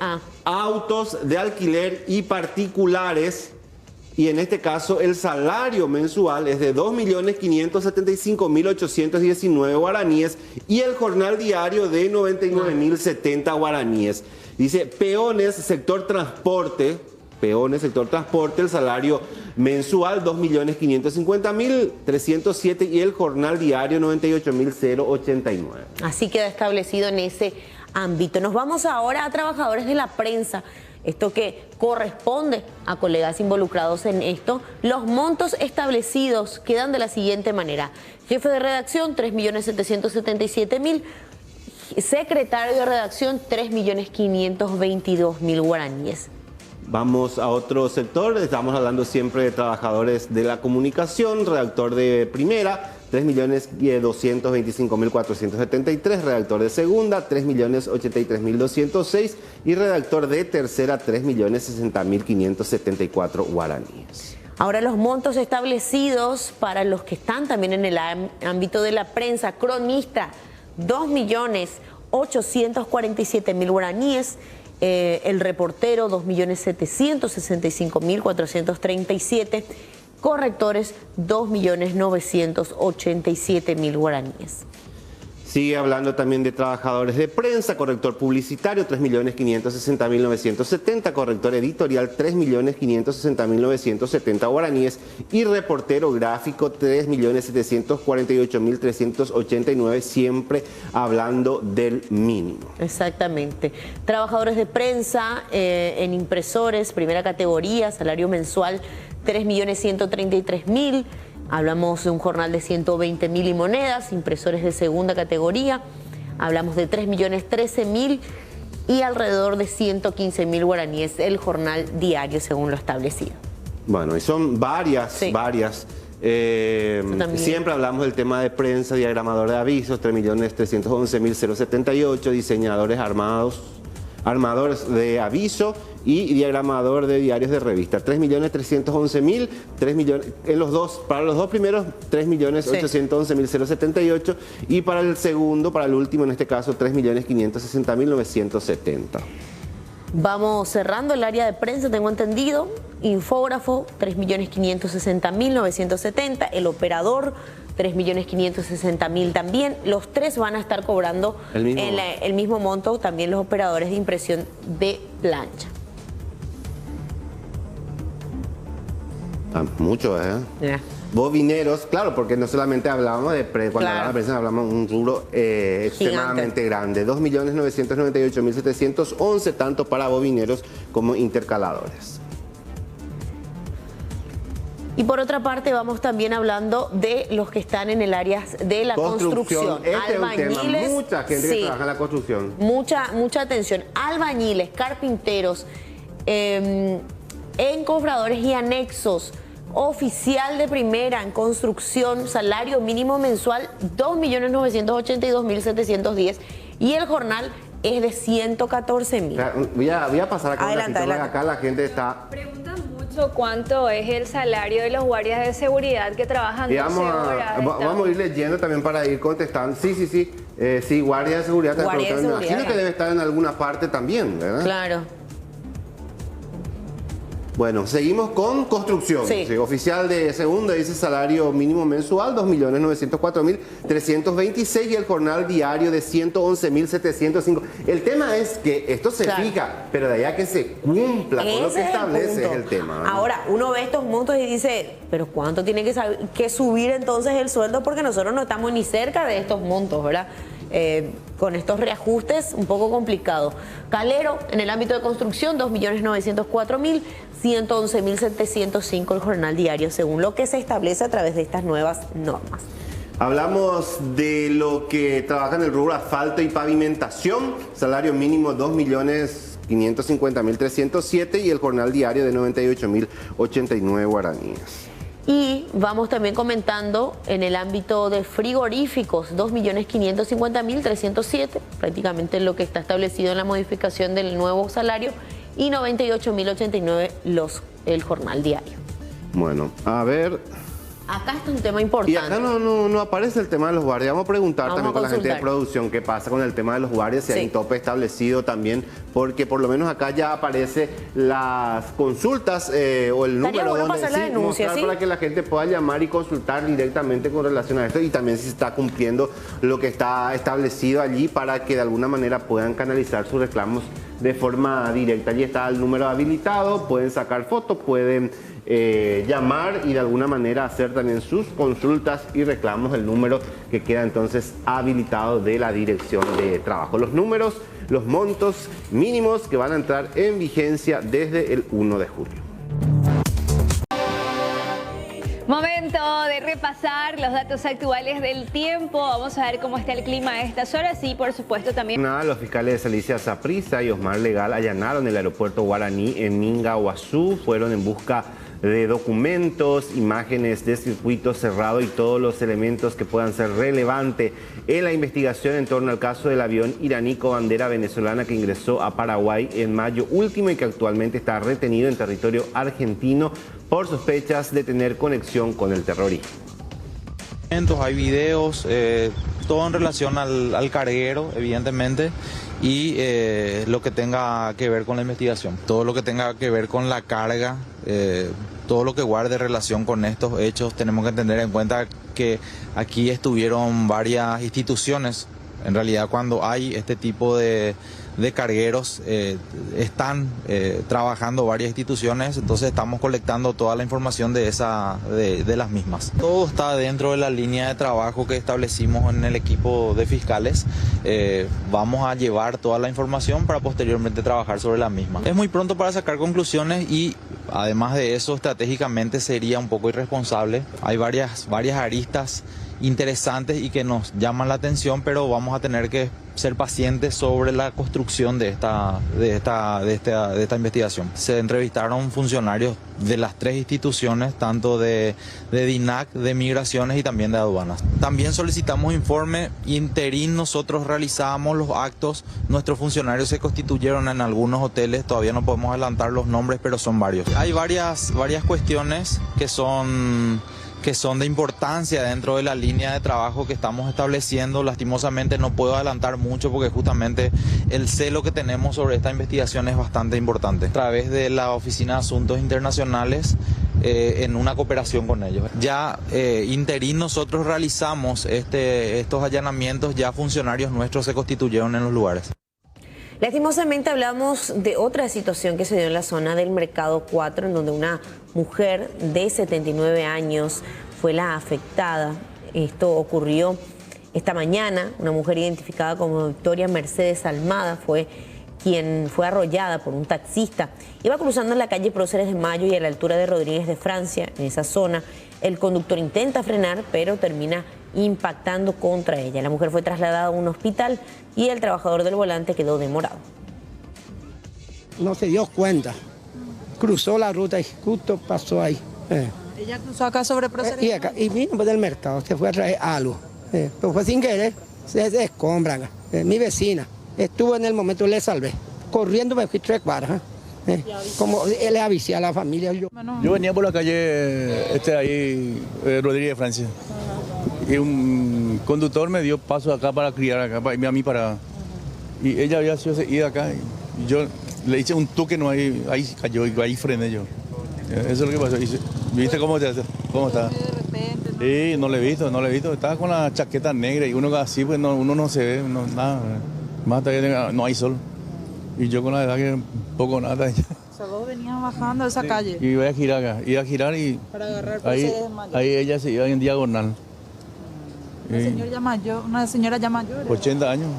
autos de alquiler y particulares, y en este caso el salario mensual es de 2.575.819 guaraníes y el jornal diario de 99.070 guaraníes. Dice, peones, sector transporte, el salario mensual 2.550.307 y el jornal diario 98.089. Así queda establecido en ese ámbito. Nos vamos ahora a trabajadores de la prensa. Esto que corresponde a colegas involucrados en esto. Los montos establecidos quedan de la siguiente manera. Jefe de redacción, 3.777.000. Secretario de redacción, 3.522.000 guaraníes. Vamos a otro sector, estamos hablando siempre de trabajadores de la comunicación, redactor de primera, 3.225.473, redactor de segunda, 3.083.206 y redactor de tercera, 3.060.574 guaraníes. Ahora los montos establecidos para los que están también en el ámbito de la prensa, cronista, 2.847.000 guaraníes, el reportero 2.765.437, correctores 2.987.000 guaraníes. Sigue hablando también de trabajadores de prensa, corrector publicitario 3.560.970, corrector editorial 3.560.970 guaraníes y reportero gráfico 3.748.389, siempre hablando del mínimo. Exactamente. Trabajadores de prensa en impresores, primera categoría, salario mensual 3.133.000. Hablamos de un jornal de 120.000 y monedas, impresores de segunda categoría, hablamos de 3.013.000 y alrededor de 115.000 guaraníes el jornal diario según lo establecido. Bueno, y son varias. Siempre hablamos del tema de prensa, diagramador de avisos, 3.311.078, diseñadores armadores de aviso y diagramador de diarios de revista. 3.311.000, 3 millones, para los dos primeros 3.811.078 y para el segundo, para el último en este caso 3.560.970. Vamos cerrando el área de prensa, tengo entendido. Infógrafo, 3.560.970. El operador, 3.560.000 también. Los tres van a estar cobrando el mismo monto, también los operadores de impresión de plancha. Mucho, Yeah. Bobineros, claro, porque no solamente hablábamos de cuando hablamos de prensa, hablamos de un rubro extremadamente grande. 2.098.711, tanto para bobineros como intercaladores. Y por otra parte vamos también hablando de los que están en el área de la construcción. Albañiles, mucha gente que trabaja en la construcción. Mucha atención. Albañiles, carpinteros, encofradores y anexos. Oficial de primera en construcción, salario mínimo mensual 2.982.710 y el jornal es de 114.000. Voy a pasar acá un ratito, acá la gente está... Preguntan mucho cuánto es el salario de los guardias de seguridad que trabajan 12 horas. Vamos a ir leyendo también para ir contestando. Sí, guardia de seguridad. Me imagino que debe estar en alguna parte también, ¿verdad? Claro. Bueno, seguimos con construcción. Sí, oficial de segunda dice salario mínimo mensual 2.904.326 y el jornal diario de 111.705. El tema es que esto se fija, pero de allá que se cumpla con lo que establece es el tema, ¿verdad? Ahora, uno ve estos montos y dice, pero ¿cuánto tiene que subir entonces el sueldo? Porque nosotros no estamos ni cerca de estos montos, ¿verdad? Con estos reajustes un poco complicado. Calero, en el ámbito de construcción, 2.904.000, 111.705 el jornal diario, según lo que se establece a través de estas nuevas normas. Hablamos de lo que trabaja en el rubro asfalto y pavimentación, salario mínimo 2.550.307 y el jornal diario de 98.089 guaraníes. Y vamos también comentando en el ámbito de frigoríficos, 2.550.307, prácticamente lo que está establecido en la modificación del nuevo salario, y 98.089 el jornal diario. Bueno, a ver... Acá está un tema importante. Y acá no aparece el tema de los guardias. Vamos a preguntar también con la gente de producción qué pasa con el tema de los guardias, si hay un tope establecido también, porque por lo menos acá ya aparece las consultas o el número donde mostrar para que la gente pueda llamar y consultar directamente con relación a esto y también si se está cumpliendo lo que está establecido allí para que de alguna manera puedan canalizar sus reclamos de forma directa. Allí está el número habilitado, pueden sacar fotos, pueden llamar y de alguna manera hacer también sus consultas y reclamos, el número que queda entonces habilitado de la Dirección de Trabajo. Los números los montos mínimos que van a entrar en vigencia desde el 1 de julio. Momento de repasar los datos actuales del tiempo. Vamos a ver cómo está el clima a estas horas y, por supuesto, también... Los fiscales Alicia Saprissa y Osmar Legal allanaron el aeropuerto Guaraní en Mingaguazú. Fueron en busca de documentos, imágenes de circuito cerrado y todos los elementos que puedan ser relevantes en la investigación en torno al caso del avión iraní con bandera venezolana que ingresó a Paraguay en mayo último y que actualmente está retenido en territorio argentino por sospechas de tener conexión con el terrorismo. Hay videos, todo en relación al carguero, evidentemente, y lo que tenga que ver con la investigación. Todo lo que tenga que ver con la carga, todo lo que guarde relación con estos hechos, tenemos que tener en cuenta que aquí estuvieron varias instituciones. En realidad, cuando hay este tipo de cargueros, están trabajando varias instituciones, entonces estamos colectando toda la información de las mismas. Todo está dentro de la línea de trabajo que establecimos en el equipo de fiscales. Vamos a llevar toda la información para posteriormente trabajar sobre la misma. Es muy pronto para sacar conclusiones y además de eso, estratégicamente sería un poco irresponsable. Hay varias aristas interesantes y que nos llaman la atención, pero vamos a tener que ser pacientes sobre la construcción de esta investigación. Se entrevistaron funcionarios de las 3 instituciones, tanto de DINAC, de Migraciones y también de Aduanas. También solicitamos informe interín, nosotros realizábamos los actos, nuestros funcionarios se constituyeron en algunos hoteles, todavía no podemos adelantar los nombres, pero son varios. Hay varias cuestiones que son de importancia dentro de la línea de trabajo que estamos estableciendo. Lastimosamente no puedo adelantar mucho porque justamente el celo que tenemos sobre esta investigación es bastante importante. A través de la Oficina de Asuntos Internacionales, en una cooperación con ellos. Ya interín nosotros realizamos estos allanamientos, ya funcionarios nuestros se constituyeron en los lugares. Lastimosamente hablamos de otra situación que se dio en la zona del Mercado 4, en donde una mujer de 79 años fue la afectada. Esto ocurrió esta mañana. Una mujer identificada como Victoria Mercedes Almada fue quien fue arrollada por un taxista. Iba cruzando la calle Próceres de Mayo y a la altura de Rodríguez de Francia, en esa zona. El conductor intenta frenar, pero termina impactando contra ella. La mujer fue trasladada a un hospital y el trabajador del volante quedó demorado. No se dio cuenta. Cruzó la ruta y justo pasó ahí. ¿Ella cruzó acá sobre Próceres? Y vino del mercado, se fue a traer algo. Pero fue sin querer, se escombran. Mi vecina estuvo en el momento, le salvé. Corriendo me fui 3 cuadras. Como le avisé a la familia. Yo venía por la calle ahí, Rodríguez de Francia. Y un conductor me dio paso acá para criar acá, para irme a mí para... Y ella había sido ida acá y yo le hice un toque, no ahí cayó y ahí frené yo. Eso es lo que pasó. ¿Viste cómo está? Sí, no le he visto. Estaba con la chaqueta negra y uno así, pues uno no se ve, nada. Más todavía no hay sol. Y yo con la edad que poco nada. O sea, vos venías bajando de esa calle. Y voy a girar acá, iba a girar y para agarrar ahí ella se iba en diagonal. Una señora ya mayor. 80 años.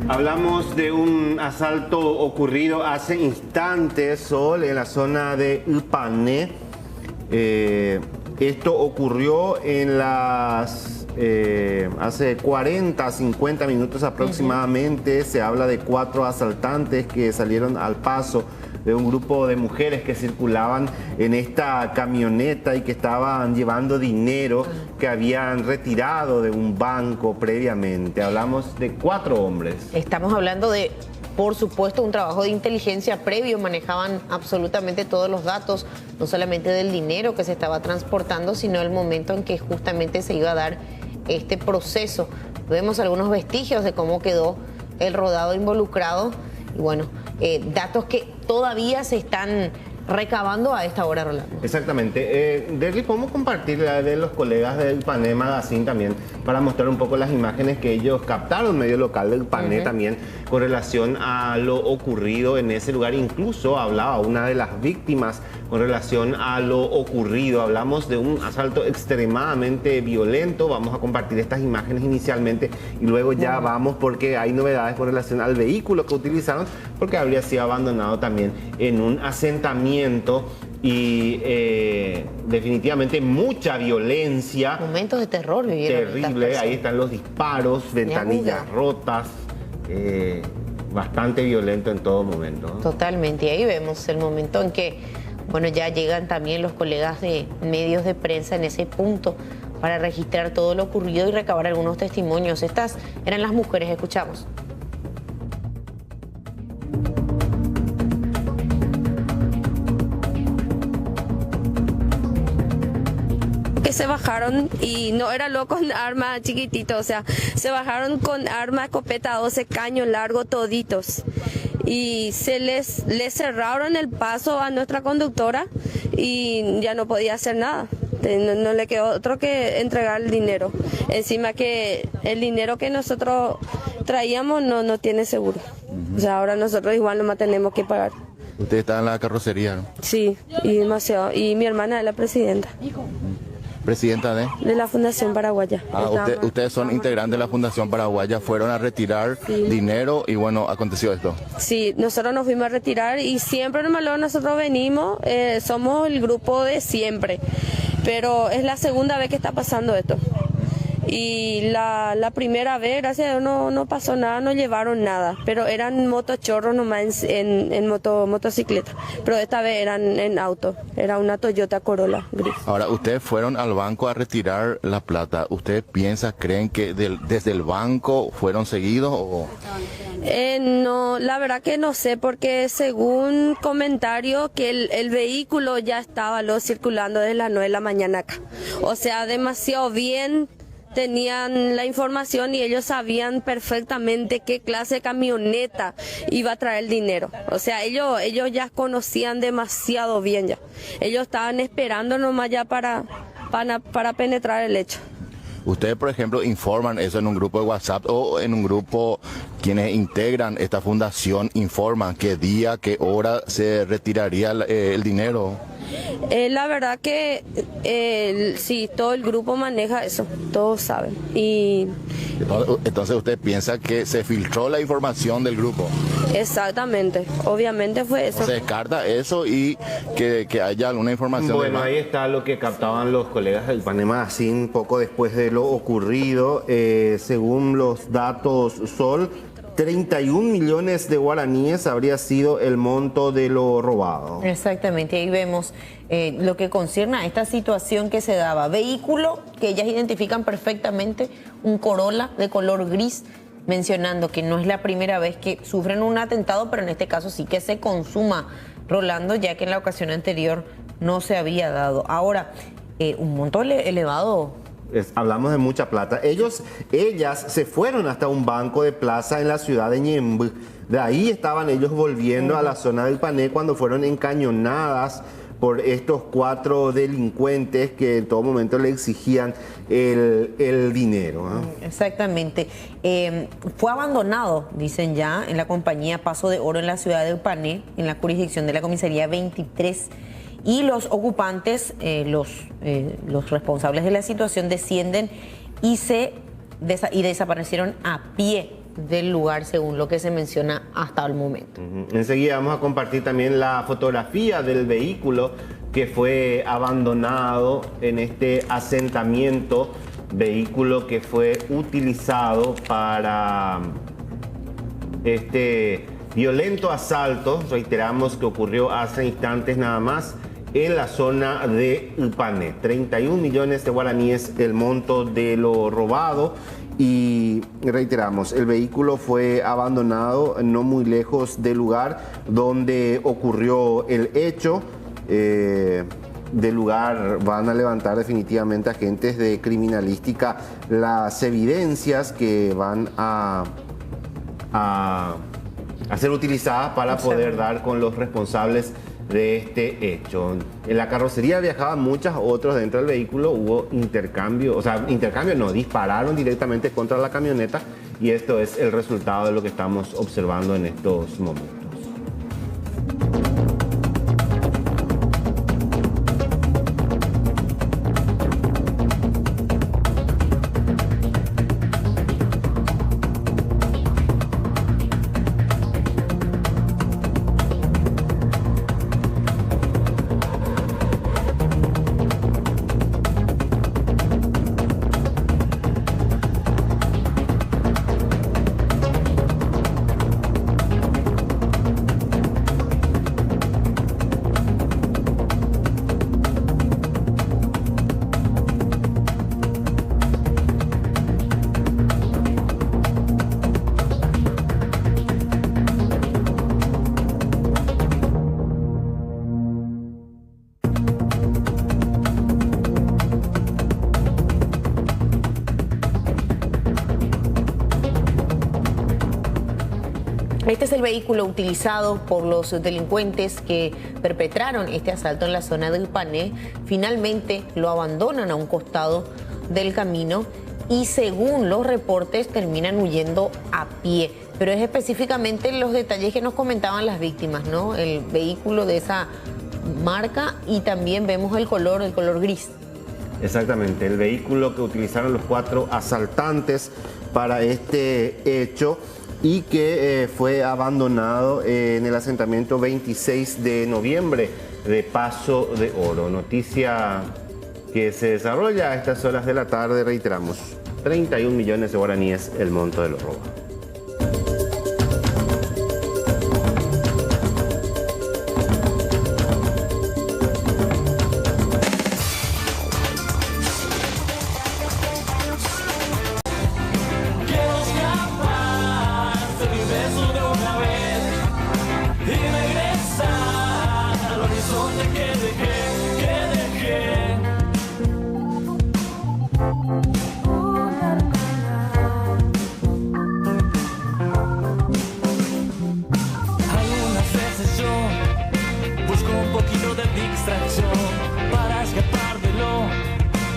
Hablamos de un asalto ocurrido hace instantes, Sol, en la zona de Ipané. Esto ocurrió en hace 40, 50 minutos aproximadamente. Se habla de 4 asaltantes que salieron al paso de un grupo de mujeres que circulaban en esta camioneta y que estaban llevando dinero que habían retirado de un banco previamente. Hablamos de 4 hombres. Estamos hablando de, por supuesto, un trabajo de inteligencia previo. Manejaban absolutamente todos los datos, no solamente del dinero que se estaba transportando, sino el momento en que justamente se iba a dar este proceso. Vemos algunos vestigios de cómo quedó el rodado involucrado Y bueno, datos que todavía se están recabando a esta hora, Rolando. Exactamente. Derly, podemos compartir la de los colegas del Pané Magazine también para mostrar un poco las imágenes que ellos captaron, medio local del Pané también, con relación a lo ocurrido en ese lugar. Incluso hablaba una de las víctimas con relación a lo ocurrido. Hablamos de un asalto extremadamente violento. Vamos a compartir estas imágenes inicialmente y luego ya vamos porque hay novedades con relación al vehículo que utilizaron, porque habría sido abandonado también en un asentamiento y definitivamente mucha violencia. Momentos de terror vivieron. Terrible, ahí están los disparos, ventanillas rotas, bastante violento en todo momento, ¿no? Totalmente, y ahí vemos el momento en que, bueno, ya llegan también los colegas de medios de prensa en ese punto para registrar todo lo ocurrido y recabar algunos testimonios. Estas eran las mujeres, escuchamos. Que se bajaron y no era lo con arma chiquitito, o sea, se bajaron con arma, escopeta, 12 caños largos toditos. Y les cerraron el paso a nuestra conductora y ya no podía hacer nada. No le quedó otro que entregar el dinero. Encima que el dinero que nosotros traíamos no tiene seguro. O sea, ahora nosotros igual nomás tenemos que pagar. Usted está en la carrocería, ¿no? Sí, y demasiado. Y mi hermana es la presidenta. ¿Presidenta de? De la Fundación Paraguaya. Ustedes son integrantes de la Fundación Paraguaya, fueron a retirar dinero y bueno, aconteció esto. Sí, nosotros nos fuimos a retirar y siempre normalmente nosotros venimos, somos el grupo de siempre, pero es la segunda vez que está pasando esto. Y la primera vez, gracias a Dios, no pasó nada, no llevaron nada, pero eran motochorros nomás en motocicleta, pero esta vez eran en auto, era una Toyota Corolla gris. Ahora, ustedes fueron al banco a retirar la plata, ¿ustedes creen que desde el banco fueron seguidos o...? No, la verdad que no sé, porque según comentario que el vehículo ya estaba circulando desde las 9 de la mañana acá, o sea, demasiado bien. Tenían la información y ellos sabían perfectamente qué clase de camioneta iba a traer el dinero. O sea, ellos ya conocían demasiado bien ya. Ellos estaban esperando nomás ya para penetrar el hecho. Ustedes, por ejemplo, informan eso en un grupo de WhatsApp o en un grupo, quienes integran esta fundación informan qué día, qué hora se retiraría el dinero. La verdad que sí, todo el grupo maneja eso, todos saben. Y entonces usted piensa que se filtró la información del grupo. Exactamente, obviamente fue eso. Se descarta eso y que haya alguna información. Bueno, ahí está lo que captaban los colegas del Pané Magazine poco después de lo ocurrido. Según los datos Sol, 31 millones de guaraníes habría sido el monto de lo robado. Exactamente, ahí vemos lo que concierne a esta situación que se daba. Vehículo que ellas identifican perfectamente, un Corolla de color gris, mencionando que no es la primera vez que sufren un atentado, pero en este caso sí que se consuma, Rolando, ya que en la ocasión anterior no se había dado. Ahora, un monto elevado. Hablamos de mucha plata. Ellas se fueron hasta un banco de plaza en la ciudad de Ñemby. De ahí estaban ellos volviendo a la zona del Pané cuando fueron encañonadas por estos 4 delincuentes que en todo momento le exigían el dinero, ¿no? Exactamente. Fue abandonado, dicen ya, en la compañía Paso de Oro en la ciudad del Pané, en la jurisdicción de la comisaría 23. Y los ocupantes, los responsables de la situación, descienden y desaparecieron a pie del lugar, según lo que se menciona hasta el momento. Enseguida vamos a compartir también la fotografía del vehículo que fue abandonado en este asentamiento, vehículo que fue utilizado para este violento asalto, reiteramos que ocurrió hace instantes nada más, en la zona de Pané. 31 millones de guaraníes el monto de lo robado y reiteramos, el vehículo fue abandonado no muy lejos del lugar donde ocurrió el hecho. Del lugar van a levantar definitivamente agentes de criminalística las evidencias que van a a ser utilizadas para poder dar con los responsables de este hecho. En la carrocería viajaban muchos otros dentro del vehículo, hubo intercambio, dispararon directamente contra la camioneta y esto es el resultado de lo que estamos observando en estos momentos. Este es el vehículo utilizado por los delincuentes que perpetraron este asalto en la zona del Pané. Finalmente lo abandonan a un costado del camino y según los reportes terminan huyendo a pie. Pero es específicamente los detalles que nos comentaban las víctimas, ¿no? El vehículo de esa marca y también vemos el color gris. Exactamente, el vehículo que utilizaron los 4 asaltantes para este hecho y que fue abandonado en el asentamiento 26 de noviembre de Paso de Oro. Noticia que se desarrolla a estas horas de la tarde, reiteramos, 31 millones de guaraníes el monto de los robos.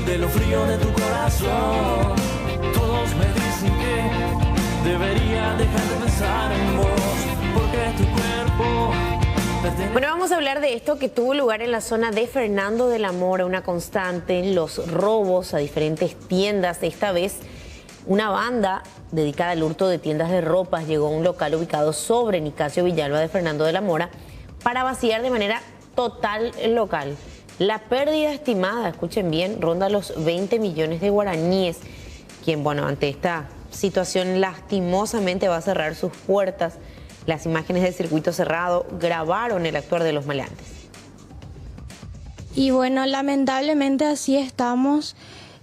de lo frío de tu corazón. Todos me dicen que debería dejar de pensar en vos, porque tu cuerpo... Bueno, vamos a hablar de esto que tuvo lugar en la zona de Fernando de la Mora, una constante, los robos a diferentes tiendas. Esta vez una banda dedicada al hurto de tiendas de ropas llegó a un local ubicado sobre Nicasio Villalba de Fernando de la Mora para vaciar de manera total el local. La pérdida estimada, escuchen bien, ronda los 20 millones de guaraníes, quien, bueno, ante esta situación lastimosamente va a cerrar sus puertas. Las imágenes del circuito cerrado grabaron el actuar de los maleantes. Y bueno, lamentablemente así estamos.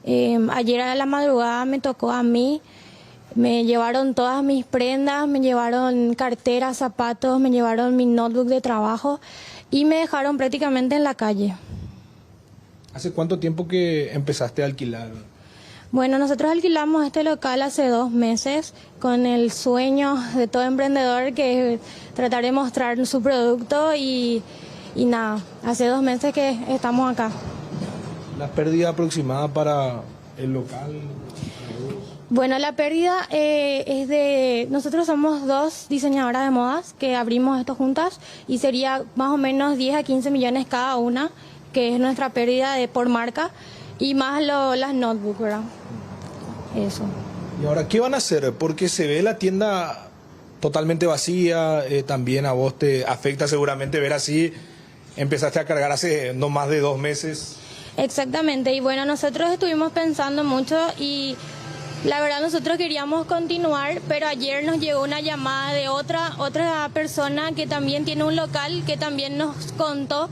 Ayer a la madrugada me tocó a mí. Me llevaron todas mis prendas, me llevaron carteras, zapatos, me llevaron mi notebook de trabajo y me dejaron prácticamente en la calle. ¿Hace cuánto tiempo que empezaste a alquilar? Bueno, nosotros alquilamos este local hace 2 meses con el sueño de todo emprendedor que es tratar de mostrar su producto y nada, hace 2 meses que estamos acá. ¿La pérdida aproximada para el local? Bueno, la pérdida es de... Nosotros somos 2 diseñadoras de modas que abrimos esto juntas y sería más o menos 10 a 15 millones cada una, que es nuestra pérdida por marca, y más las notebooks, ¿verdad? Eso. ¿Y ahora qué van a hacer? Porque se ve la tienda totalmente vacía, también a vos te afecta seguramente ver así. Empezaste a cargar hace no más de 2 meses. Exactamente, y bueno, nosotros estuvimos pensando mucho y la verdad nosotros queríamos continuar, pero ayer nos llegó una llamada de otra persona que también tiene un local, que también nos contó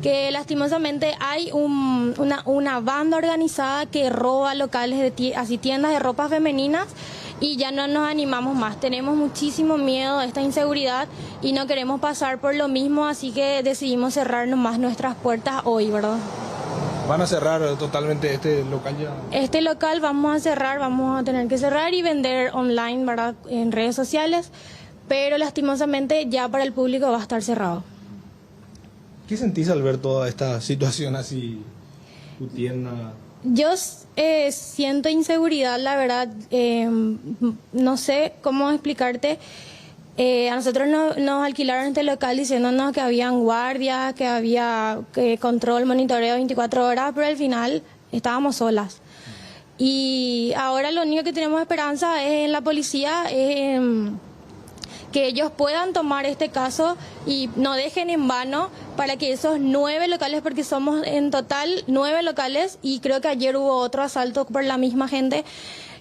que lastimosamente hay una banda organizada que roba locales, así tiendas de ropa femeninas, y ya no nos animamos más. Tenemos muchísimo miedo a esta inseguridad y no queremos pasar por lo mismo, así que decidimos cerrar nomás nuestras puertas hoy, ¿verdad? ¿Van a cerrar totalmente este local ya? Este local vamos a cerrar, vamos a tener que cerrar y vender online, ¿verdad? En redes sociales, pero lastimosamente ya para el público va a estar cerrado. ¿Qué sentís al ver toda esta situación así, tu tienda? Yo siento inseguridad, la verdad, no sé cómo explicarte. A nosotros nos alquilaron este local diciéndonos que habían guardias, que había control, monitoreo 24 horas, pero al final estábamos solas. Y ahora lo único que tenemos esperanza es en la policía, que ellos puedan tomar este caso y no dejen en vano para que esos 9 locales, porque somos en total 9 locales y creo que ayer hubo otro asalto por la misma gente,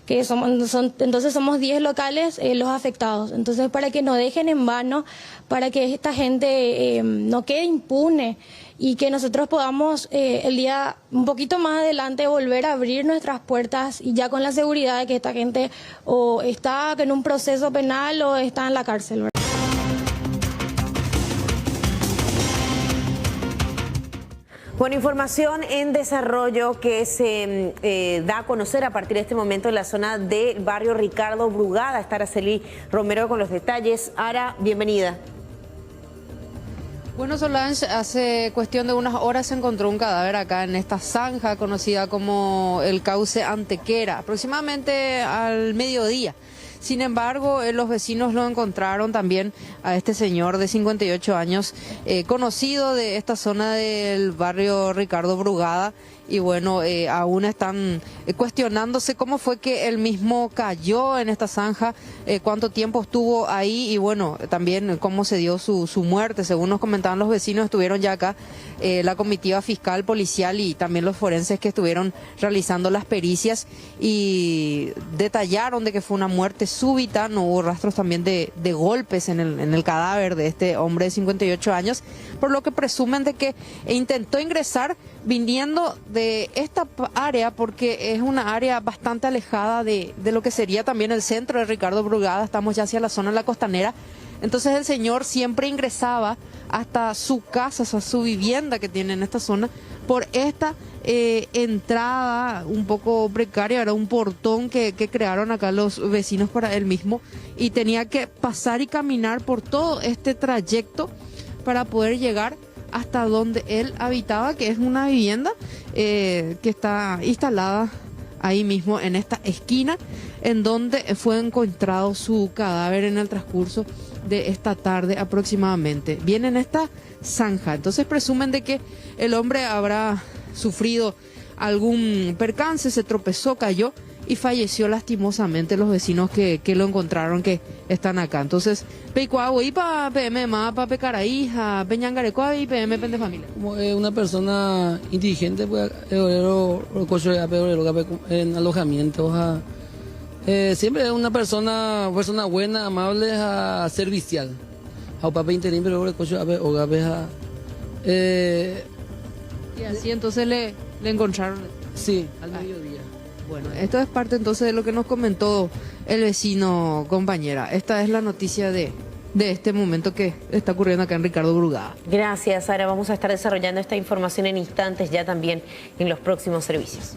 que entonces somos 10 locales los afectados. Entonces, para que no dejen en vano, para que esta gente no quede impune y que nosotros podamos el día un poquito más adelante volver a abrir nuestras puertas y ya con la seguridad de que esta gente o está en un proceso penal o está en la cárcel, ¿verdad? Bueno, información en desarrollo que se da a conocer a partir de este momento en la zona del barrio Ricardo Brugada. Está Araceli Romero con los detalles. Ara, bienvenida. Bueno, Solange, hace cuestión de unas horas se encontró un cadáver acá en esta zanja conocida como el cauce Antequera, aproximadamente al mediodía. Sin embargo, los vecinos lo encontraron también a este señor de 58 años, conocido de esta zona del barrio Ricardo Brugada. Y bueno, aún están cuestionándose cómo fue que él mismo cayó en esta zanja, cuánto tiempo estuvo ahí y bueno, también cómo se dio su muerte. Según nos comentaban los vecinos, estuvieron ya acá la comitiva fiscal, policial y también los forenses que estuvieron realizando las pericias y detallaron de que fue una muerte súbita. No hubo rastros también de golpes en el cadáver de este hombre de 58 años, por lo que presumen de que intentó ingresar viniendo de esta área, porque es una área bastante alejada de lo que sería también el centro de Ricardo Brugada. Estamos ya hacia la zona de la Costanera. Entonces el señor siempre ingresaba hasta su casa, hasta su vivienda que tiene en esta zona, por esta entrada un poco precaria. Era un portón que crearon acá los vecinos para él mismo y tenía que pasar y caminar por todo este trayecto para poder llegar hasta donde él habitaba, que es una vivienda que está instalada ahí mismo en esta esquina, en donde fue encontrado su cadáver en el transcurso de esta tarde aproximadamente. Viene en esta zanja, entonces presumen de que el hombre habrá sufrido algún percance, se tropezó, cayó y falleció lastimosamente. Los vecinos que lo encontraron que están acá. Entonces, Peicuagua y para PM más, para Pecaraí, a Peñangarecoa y PM Pende Familia. Como una persona inteligente, pues, en alojamientos, siempre es una persona buena, amable, servicial. A papá interino, pero y así entonces le encontraron. Sí, al mediodía. Bueno, esto es parte entonces de lo que nos comentó el vecino, compañera. Esta es la noticia de este momento que está ocurriendo acá en Ricardo Brugada. Gracias, Sara. Vamos a estar desarrollando esta información en instantes ya también en los próximos servicios.